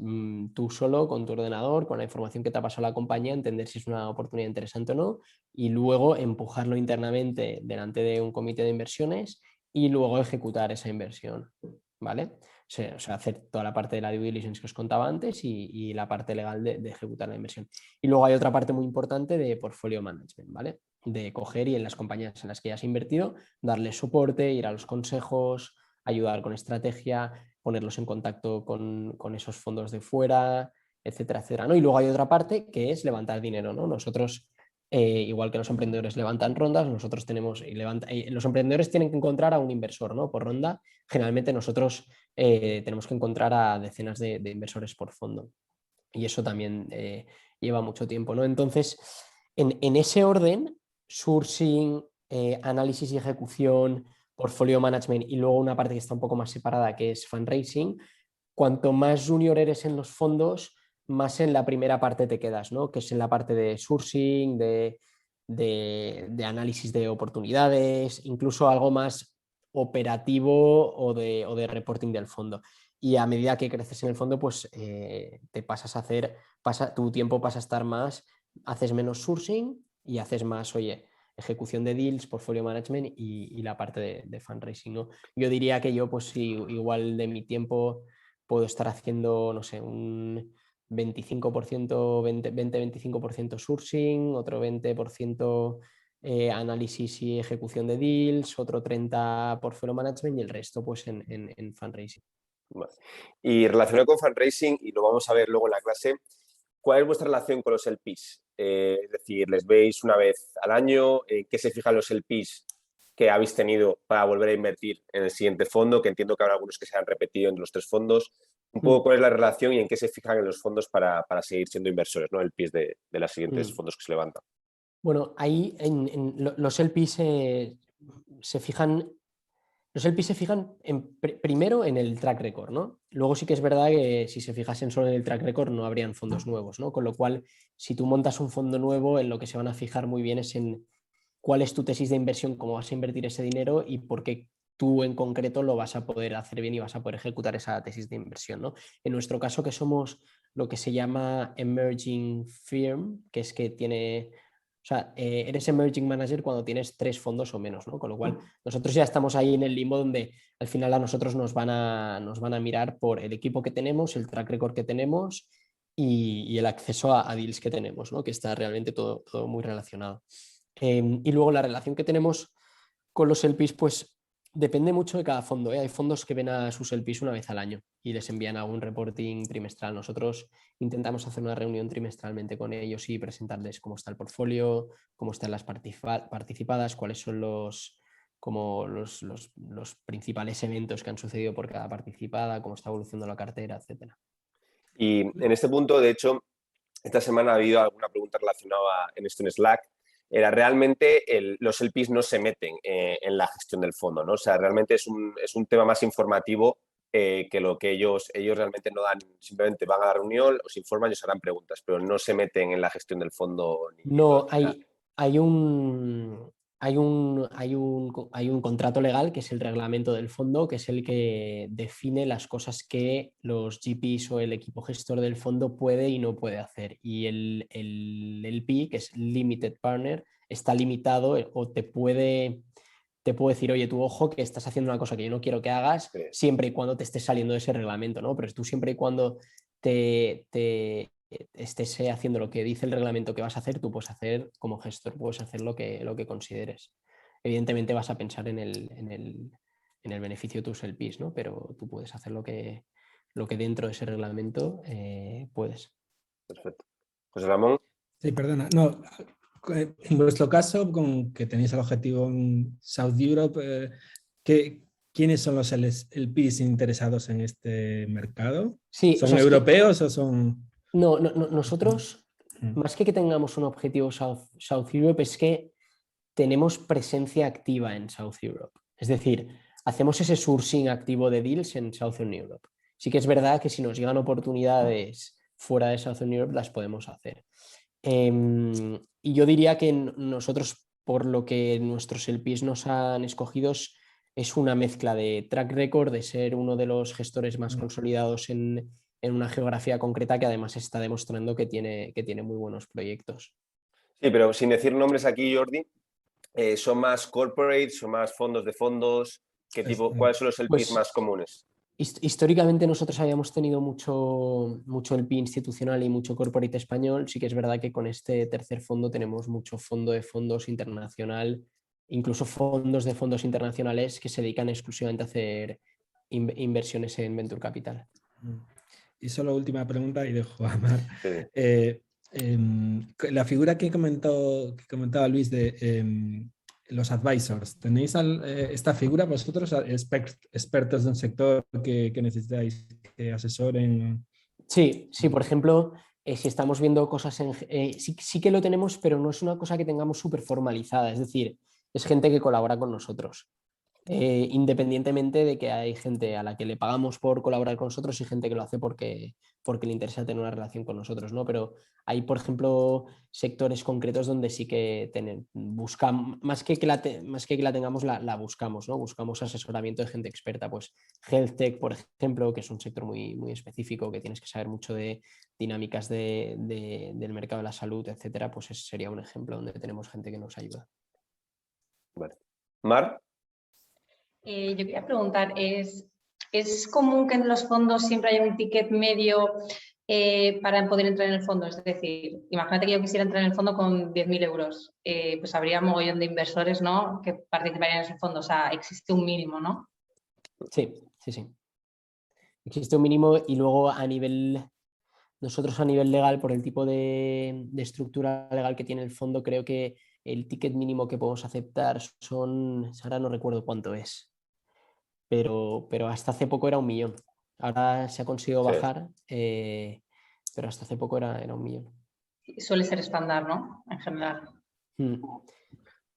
tú solo con tu ordenador, con la información que te ha pasado la compañía, entender si es una oportunidad interesante o no, y luego empujarlo internamente delante de un comité de inversiones y luego ejecutar esa inversión, ¿vale? O sea, hacer toda la parte de la due diligence que os contaba antes y la parte legal de ejecutar la inversión. Y luego hay otra parte muy importante de portfolio management, ¿vale? De coger y en las compañías en las que ya has invertido, darles soporte, ir a los consejos, ayudar con estrategia, ponerlos en contacto con esos fondos de fuera, etcétera, etcétera, ¿no? Y luego hay otra parte que es levantar dinero, ¿no? Nosotros, igual que los emprendedores levantan rondas, nosotros tenemos, los emprendedores tienen que encontrar a un inversor, ¿no? Por ronda, generalmente nosotros tenemos que encontrar a decenas de inversores por fondo. Y eso también lleva mucho tiempo, ¿no? Entonces, en ese orden, sourcing, análisis y ejecución, portfolio management y luego una parte que está un poco más separada que es fundraising, cuanto más junior eres en los fondos, más en la primera parte te quedas, ¿no? Que es en la parte de sourcing, de análisis de oportunidades, incluso algo más operativo o de reporting del fondo. Y a medida que creces en el fondo, pues te pasas a hacer, tu tiempo pasa a estar más, haces menos sourcing y haces más, oye, ejecución de deals, portfolio management y la parte de fundraising, ¿no? Yo diría que yo, pues sí, igual de mi tiempo puedo estar haciendo, no sé, un 25%, 20-25% sourcing, otro 20% análisis y ejecución de deals, otro 30% portfolio management y el resto pues en fundraising. Vale. Y relacionado con fundraising, y lo vamos a ver luego en la clase, ¿cuál es vuestra relación con los LPs? Es decir, ¿les veis una vez al año? ¿Qué se fijan los LPs que habéis tenido para volver a invertir en el siguiente fondo? Que entiendo que habrá algunos que se han repetido entre los tres fondos. Un poco cuál es la relación y en qué se fijan en los fondos para seguir siendo inversores, ¿no? LPs de los siguientes fondos que se levantan. Bueno, ahí los LPs se fijan. Los LPs se fijan primero en el track record, ¿no? Luego sí que es verdad que si se fijasen solo en el track record no habrían fondos nuevos, ¿no? Con lo cual, si tú montas un fondo nuevo, en lo que se van a fijar muy bien es en cuál es tu tesis de inversión, cómo vas a invertir ese dinero y por qué tú en concreto lo vas a poder hacer bien y vas a poder ejecutar esa tesis de inversión, ¿no? En nuestro caso, que somos lo que se llama emerging firm, que es que tiene... O sea, eres emerging manager cuando tienes 3 fondos o menos, ¿no? Con lo cual, nosotros ya estamos ahí en el limbo donde al final a nosotros nos van a mirar por el equipo que tenemos, el track record que tenemos y el acceso a deals que tenemos, ¿no? Que está realmente todo muy relacionado. Y luego la relación que tenemos con los LPs, pues depende mucho de cada fondo, ¿eh? Hay fondos que ven a sus LPs una vez al año y les envían algún reporting trimestral. Nosotros intentamos hacer una reunión trimestralmente con ellos y presentarles cómo está el portfolio, cómo están las participadas, cuáles son los principales eventos que han sucedido por cada participada, cómo está evolucionando la cartera, etcétera. Y en este punto, de hecho, esta semana ha habido alguna pregunta relacionada en esto en Slack. Era realmente los LPs no se meten en la gestión del fondo, ¿no? O sea, realmente es un tema más informativo que lo que ellos realmente no dan, simplemente van a la reunión, os informan y os harán preguntas, pero no se meten en la gestión del fondo. No, hay un contrato legal que es el reglamento del fondo, que es el que define las cosas que los GPs o el equipo gestor del fondo puede y no puede hacer. Y el LP, que es Limited Partner, está limitado o te puede decir, oye, tú ojo que estás haciendo una cosa que yo no quiero que hagas, Sí. siempre y cuando te estés saliendo de ese reglamento, ¿no? Pero tú siempre y cuando te estés haciendo lo que dice el reglamento que vas a hacer, tú puedes hacer como gestor, puedes hacer lo que consideres. Evidentemente vas a pensar en el beneficio de tus LPs, ¿no? Pero tú puedes hacer lo que dentro de ese reglamento puedes. Perfecto. José Ramón. Sí, perdona. No, en vuestro caso, con que tenéis el objetivo en South Europe, ¿quiénes son los LPs interesados en este mercado? Sí, ¿Son europeos o son...? No, nosotros, más que tengamos un objetivo South Europe, es que tenemos presencia activa en South Europe. Es decir, hacemos ese sourcing activo de deals en Southern Europe. Sí que es verdad que si nos llegan oportunidades fuera de Southern Europe, las podemos hacer. Y yo diría que nosotros, por lo que nuestros LPs nos han escogido, es una mezcla de track record, de ser uno de los gestores más consolidados en una geografía concreta, que además está demostrando que tiene muy buenos proyectos. Sí, pero sin decir nombres aquí, Jordi, ¿son más corporate, son más fondos de fondos? ¿Cuáles son los LPs más comunes? Históricamente nosotros habíamos tenido mucho LP institucional y mucho corporate español. Sí que es verdad que con este tercer fondo tenemos mucho fondo de fondos internacional, incluso fondos de fondos internacionales que se dedican exclusivamente a hacer inversiones en Venture Capital. Y solo última pregunta y dejo a Mar. Sí. La figura que comentaba Luis de los advisors, ¿tenéis esta figura vosotros, expertos de un sector que necesitáis que asesoren? Sí, por ejemplo, si estamos viendo cosas sí que lo tenemos, pero no es una cosa que tengamos súper formalizada, es decir, es gente que colabora con nosotros. Independientemente de que hay gente a la que le pagamos por colaborar con nosotros y gente que lo hace porque le interesa tener una relación con nosotros, ¿no? Pero hay, por ejemplo, sectores concretos donde sí que buscamos, más que la tengamos, la buscamos, ¿no? Buscamos asesoramiento de gente experta, pues Health Tech, por ejemplo, que es un sector muy, muy específico, que tienes que saber mucho de dinámicas del mercado de la salud, etcétera, pues ese sería un ejemplo donde tenemos gente que nos ayuda. Vale. Mar. Yo quería preguntar, ¿es común que en los fondos siempre haya un ticket medio para poder entrar en el fondo? Es decir, imagínate que yo quisiera entrar en el fondo con 10.000 euros, pues habría un mogollón de inversores, ¿no?, que participarían en ese fondo. O sea, existe un mínimo, ¿no? Sí. Existe un mínimo y luego nosotros a nivel legal, por el tipo de estructura legal que tiene el fondo, creo que el ticket mínimo que podemos aceptar ahora no recuerdo cuánto es, pero hasta hace poco era 1 millón. Ahora se ha conseguido bajar, pero hasta hace poco era 1 millón. Suele ser estándar, ¿no?, en general.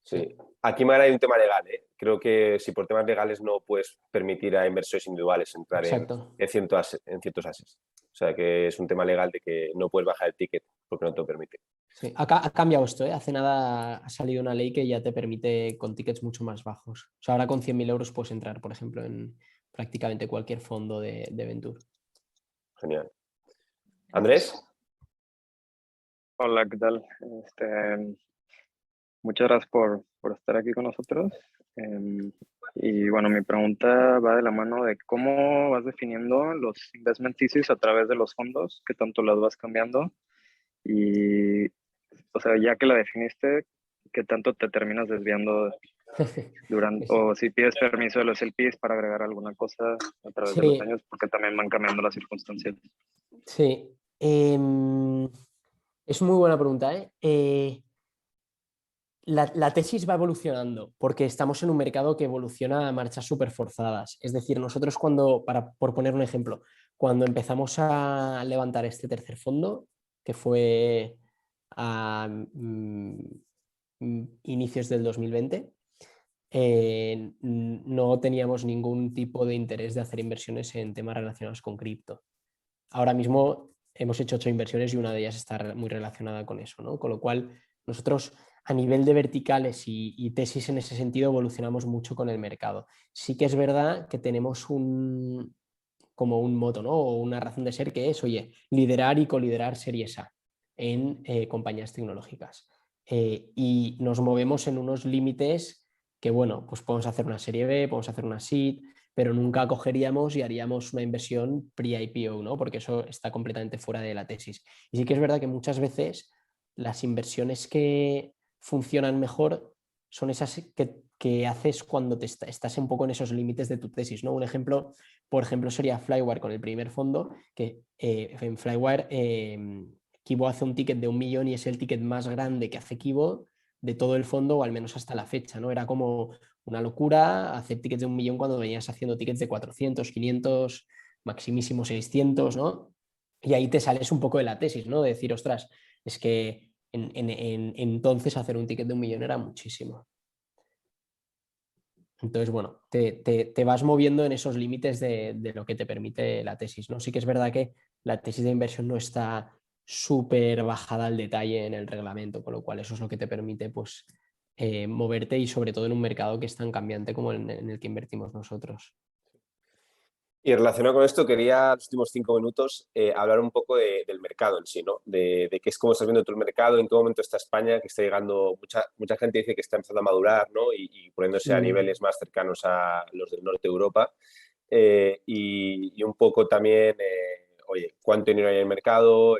Sí. Aquí, Mar, hay un tema legal, ¿eh? Creo que si por temas legales no puedes permitir a inversores individuales entrar en ciertos assets. O sea que es un tema legal de que no puedes bajar el ticket porque no te lo permite. Sí. Ha cambiado esto, ¿eh? Hace nada ha salido una ley que ya te permite con tickets mucho más bajos. O sea, ahora con 100.000 euros puedes entrar, por ejemplo, en prácticamente cualquier fondo de Venture. Genial. ¿Andrés? Hola, ¿qué tal? Muchas gracias por estar aquí con nosotros. Y bueno, mi pregunta va de la mano de cómo vas definiendo los investment thesis a través de los fondos, qué tanto las vas cambiando y, o sea, ya que la definiste, qué tanto te terminas desviando o si pides permiso de los LPs para agregar alguna cosa a través de los años, porque también van cambiando las circunstancias. Sí. Es muy buena pregunta, ¿eh? La tesis va evolucionando porque estamos en un mercado que evoluciona a marchas súper forzadas. Es decir, nosotros por poner un ejemplo, cuando empezamos a levantar este tercer fondo, que fue a inicios del 2020, no teníamos ningún tipo de interés de hacer inversiones en temas relacionados con cripto. Ahora mismo hemos hecho 8 inversiones y una de ellas está muy relacionada con eso, ¿no? Con lo cual, nosotros a nivel de verticales y tesis en ese sentido evolucionamos mucho con el mercado. Sí que es verdad que tenemos como un moto, ¿no? O una razón de ser que es, oye, liderar y coliderar Series A en compañías tecnológicas. Y nos movemos en unos límites que, bueno, pues podemos hacer una serie B, podemos hacer una seed, pero nunca cogeríamos y haríamos una inversión pre-IPO, ¿no? Porque eso está completamente fuera de la tesis. Y sí que es verdad que muchas veces las inversiones que funcionan mejor son esas que haces cuando estás un poco en esos límites de tu tesis, ¿no? Un ejemplo, por ejemplo, sería Flywire con el primer fondo, que en Flywire Kibo hace un ticket de 1 millón y es el ticket más grande que hace Kibo de todo el fondo, o al menos hasta la fecha, ¿no? Era como una locura hacer tickets de 1 millón cuando venías haciendo tickets de 400, 500, maximísimo 600, ¿no? Y ahí te sales un poco de la tesis, ¿no? De decir, ostras, es que entonces hacer un ticket de 1 millón era muchísimo. Entonces, bueno, te vas moviendo en esos límites de lo que te permite la tesis, ¿no? Sí que es verdad que la tesis de inversión no está súper bajada al detalle en el reglamento, con lo cual eso es lo que te permite, pues, moverte y sobre todo en un mercado que es tan cambiante como en el que invertimos nosotros. Y relacionado con esto, quería, los últimos 5 minutos, hablar un poco del mercado en sí, ¿no? De qué es, cómo estás viendo tú el mercado, en qué momento está España, que está llegando, mucha gente dice que está empezando a madurar, ¿no? Y poniéndose a niveles más cercanos a los del norte de Europa. Y un poco también, oye, ¿cuánto dinero hay en el mercado?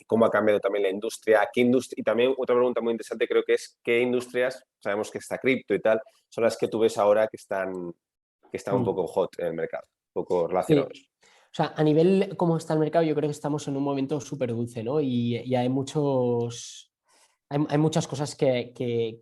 ¿Cómo ha cambiado también la industria? Y también otra pregunta muy interesante creo que es, ¿qué industrias, sabemos que está cripto y tal, son las que tú ves ahora que están un poco hot en el mercado? Poco relacionados. Sí. O sea, a nivel cómo está el mercado, yo creo que estamos en un momento súper dulce, ¿no? Y hay muchas cosas que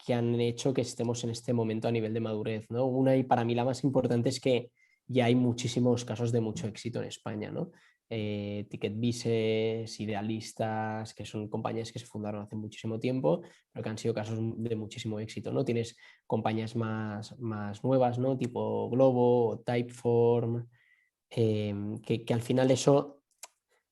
han hecho que estemos en este momento a nivel de madurez, ¿no? Una, y para mí la más importante, es que ya hay muchísimos casos de mucho éxito en España, ¿no? TicketBises, Idealistas, que son compañías que se fundaron hace muchísimo tiempo, pero que han sido casos de muchísimo éxito, ¿no? Tienes compañías más nuevas, ¿no? Tipo Globo, Typeform, que al final eso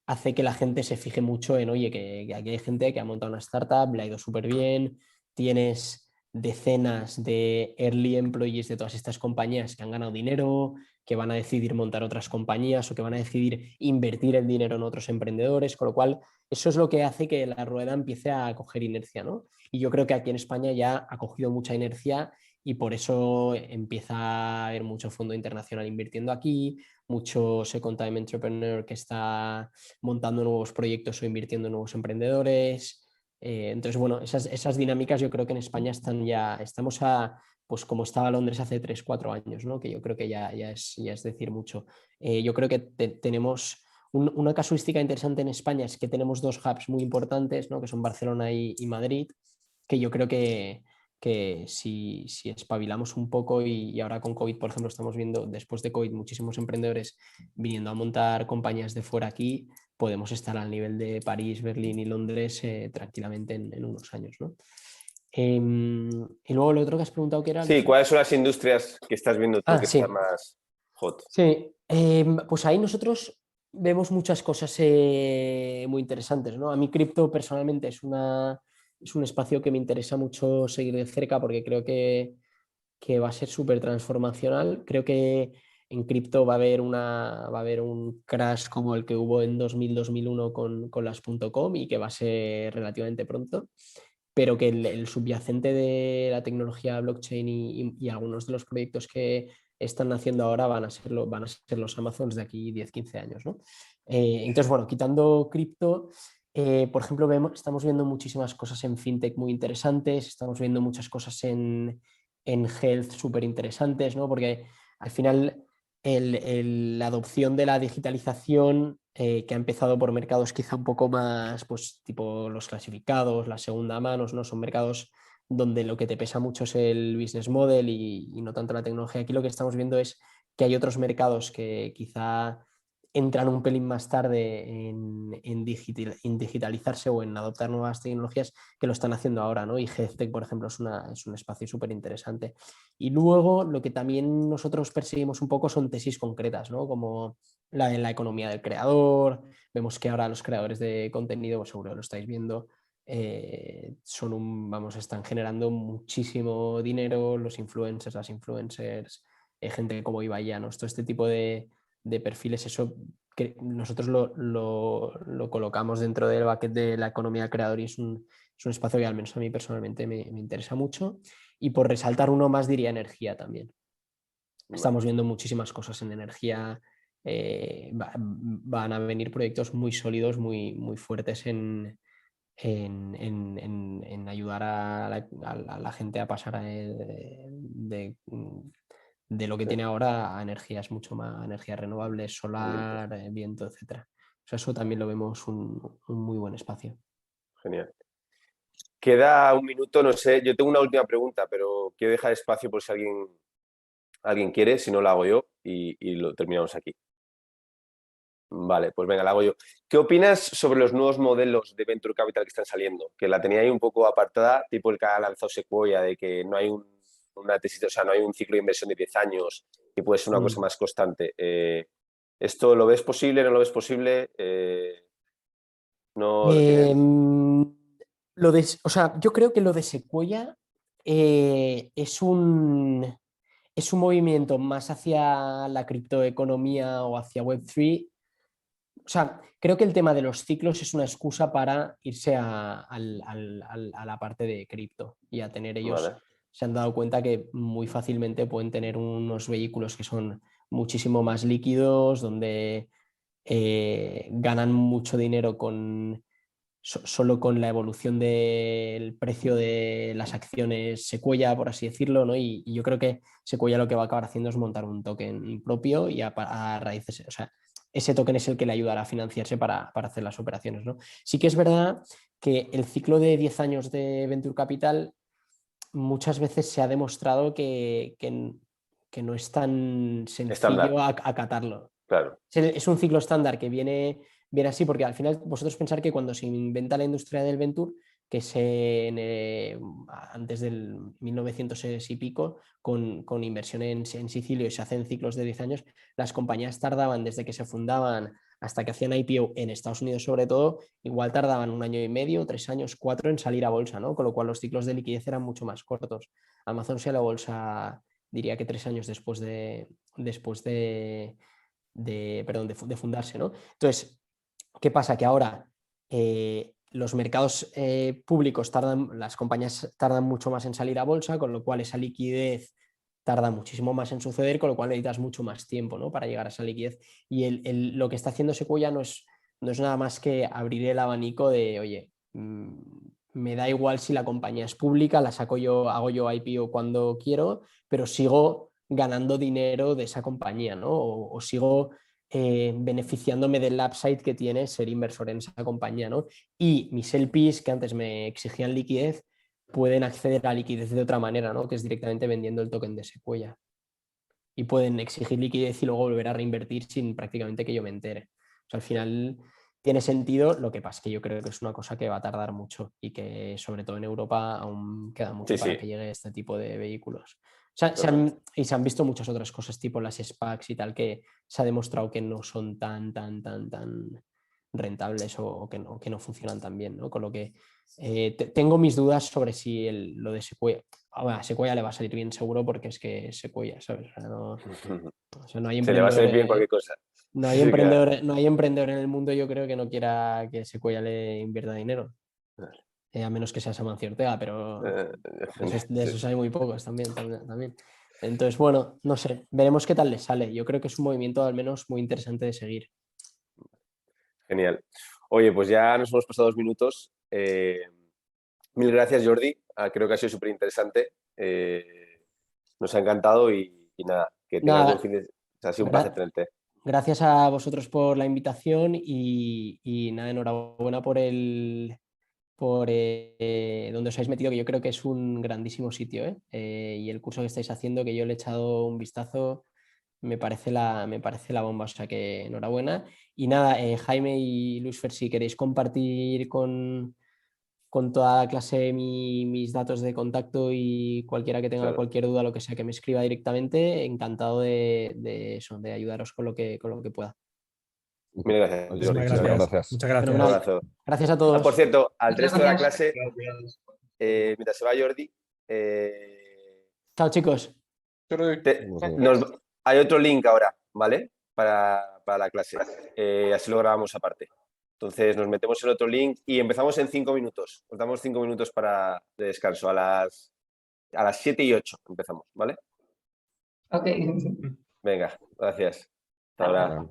hace que la gente se fije mucho en, oye, que aquí hay gente que ha montado una startup, le ha ido súper bien, tienes decenas de early employees de todas estas compañías que han ganado dinero, que van a decidir montar otras compañías o que van a decidir invertir el dinero en otros emprendedores, con lo cual eso es lo que hace que la rueda empiece a coger inercia, ¿no? Y yo creo que aquí en España ya ha cogido mucha inercia y por eso empieza a haber mucho fondo internacional invirtiendo aquí, mucho second time entrepreneur que está montando nuevos proyectos o invirtiendo en nuevos emprendedores. Entonces, bueno, esas dinámicas yo creo que en España estamos pues como estaba Londres hace 3-4 años, ¿no? Que yo creo que ya es decir mucho. Yo creo que tenemos una casuística interesante en España, es que tenemos 2 hubs muy importantes, ¿no? Que son Barcelona y Madrid, que yo creo que si espabilamos un poco y ahora con COVID, por ejemplo, estamos viendo después de COVID muchísimos emprendedores viniendo a montar compañías de fuera aquí, podemos estar al nivel de París, Berlín y Londres tranquilamente en unos años, ¿no? Y luego lo otro que has preguntado que era... Sí, ¿cuáles son las industrias que estás viendo tú que sí. están más hot? Sí, pues ahí nosotros vemos muchas cosas muy interesantes, ¿no? A mí cripto personalmente es un espacio que me interesa mucho seguir de cerca porque creo que va a ser súper transformacional. Creo que en cripto va a haber un crash como el que hubo en 2000-2001 con las .com y que va a ser relativamente pronto, pero que el subyacente de la tecnología blockchain y algunos de los proyectos que están haciendo ahora van a ser los Amazons de aquí 10-15 años, ¿no? Entonces, bueno, quitando cripto, por ejemplo, estamos viendo muchísimas cosas en fintech muy interesantes, estamos viendo muchas cosas en health súper interesantes, ¿no? Porque al final la adopción de la digitalización, que ha empezado por mercados quizá un poco más, pues tipo los clasificados, la segunda mano, ¿no? Son mercados donde lo que te pesa mucho es el business model y no tanto la tecnología. Aquí lo que estamos viendo es que hay otros mercados que quizá entran un pelín más tarde en digitalizarse o en adoptar nuevas tecnologías que lo están haciendo ahora, ¿no? Y GEFTEC, por ejemplo, es un espacio súper interesante. Y luego lo que también nosotros perseguimos un poco son tesis concretas, ¿no? Como la de la economía del creador. Vemos que ahora los creadores de contenido, pues seguro lo estáis viendo, están generando muchísimo dinero, los influencers, las influencers, gente como Ibai Llanos, todo este tipo de perfiles, eso que nosotros lo colocamos dentro del bucket de la economía del creador y es un espacio que al menos a mí personalmente me interesa mucho. Y por resaltar uno más diría energía también. Estamos viendo muchísimas cosas en energía. Van a venir proyectos muy sólidos, muy, muy fuertes en ayudar a la gente a pasar de lo que tiene ahora a energías mucho más, energías renovables, solar, viento, etcétera. O sea, eso también lo vemos un muy buen espacio. Genial. Queda un minuto, no sé, yo tengo una última pregunta, pero quiero dejar espacio por si alguien quiere, si no la hago yo y lo terminamos aquí. Vale, pues venga, la hago yo. ¿Qué opinas sobre los nuevos modelos de Venture Capital que están saliendo? Que la tenía ahí un poco apartada, tipo el que ha lanzado Sequoia, de que no hay una tesis, o sea, no hay un ciclo de inversión de 10 años y puede ser una cosa más constante. ¿Esto lo ves posible, no lo ves posible? No lo tienes. Yo creo que lo de Sequoia es un movimiento más hacia la criptoeconomía o hacia Web3. O sea, creo que el tema de los ciclos es una excusa para irse a la parte de cripto y a tener ellos. Vale. Se han dado cuenta que muy fácilmente pueden tener unos vehículos que son muchísimo más líquidos, donde ganan mucho dinero solo con la evolución del precio de las acciones Sequoia, por así decirlo, ¿no? Y yo creo que Sequoia lo que va a acabar haciendo es montar un token propio y a raíces, o sea, ese token es el que le ayudará a financiarse para hacer las operaciones, ¿no? Sí que es verdad que el ciclo de 10 años de Venture Capital muchas veces se ha demostrado que no es tan sencillo Estándar. acatarlo. Claro. Es un ciclo estándar que viene así, porque al final vosotros pensar que cuando se inventa la industria del Venture, que antes del 1900 y pico, con inversión en Sicilio y se hacen ciclos de 10 años, las compañías tardaban desde que se fundaban hasta que hacían IPO en Estados Unidos sobre todo, igual tardaban 1 año y medio, 3 años, 4 en salir a bolsa, ¿no? Con lo cual los ciclos de liquidez eran mucho más cortos. Amazon se a la bolsa, diría que 3 años después de fundarse, ¿no? Entonces, ¿qué pasa? Que ahora los mercados públicos las compañías tardan mucho más en salir a bolsa, con lo cual esa liquidez tarda muchísimo más en suceder, con lo cual necesitas mucho más tiempo, ¿no? Para llegar a esa liquidez. Y lo que está haciendo Sequoia no es nada más que abrir el abanico de, oye, me da igual si la compañía es pública, la saco yo, hago yo IPO cuando quiero, pero sigo ganando dinero de esa compañía, ¿no? O sigo beneficiándome del upside que tiene ser inversor en esa compañía, ¿no? Y mis LPs, que antes me exigían liquidez, pueden acceder a liquidez de otra manera, ¿no? Que es directamente vendiendo el token de Sequoia. Y pueden exigir liquidez y luego volver a reinvertir sin prácticamente que yo me entere. O sea, al final tiene sentido, lo que pasa es que yo creo que es una cosa que va a tardar mucho y que sobre todo en Europa aún queda mucho para que llegue este tipo de vehículos. O sea, se han visto muchas otras cosas, tipo las SPACs y tal, que se ha demostrado que no son tan rentables o que no funcionan tan bien, ¿no? Con lo que tengo mis dudas sobre si lo de Sequoia, a Sequoia le va a salir bien seguro porque es que Sequoia, ¿sabes? O sea, no hay Se le va a salir bien cualquier cosa. No hay emprendedor, no hay emprendedor en el mundo, yo creo, que no quiera que Sequoia le invierta dinero. A menos que sea Amancio Ortega, pero de esos hay muy pocos también. Entonces, bueno, no sé, veremos qué tal les sale. Yo creo que es un movimiento al menos muy interesante de seguir. Genial. Oye, pues ya nos hemos pasado 2 minutos. Mil gracias, Jordi. Creo que ha sido súper interesante. Nos ha encantado y nada, que tengas buen fin de... Ha sido un placer tenerte. Gracias a vosotros por la invitación y nada, enhorabuena por donde os habéis metido, que yo creo que es un grandísimo sitio, y el curso que estáis haciendo, que yo le he echado un vistazo, me parece la bomba, o sea que enhorabuena. Y nada, Jaime y Luis Fer, si queréis compartir con toda la clase mis datos de contacto y cualquiera que tenga Claro. cualquier duda, lo que sea, que me escriba directamente, encantado de ayudaros con lo que pueda. Mil gracias, Oye, Jordi. Muchísimas muchas gracias. gracias. Muchas gracias. Un Fenomenal. abrazo. Gracias a todos. Por cierto, al Muchas resto de la gracias. clase, mientras se va Jordi, Chao, chicos. hay otro link ahora, ¿vale? Para la clase. Así lo grabamos aparte. Entonces nos metemos en otro link y empezamos en 5 minutos. Nos damos 5 minutos de descanso. A las 7:08 empezamos, ¿vale? Ok. Venga, gracias. Hasta ahora.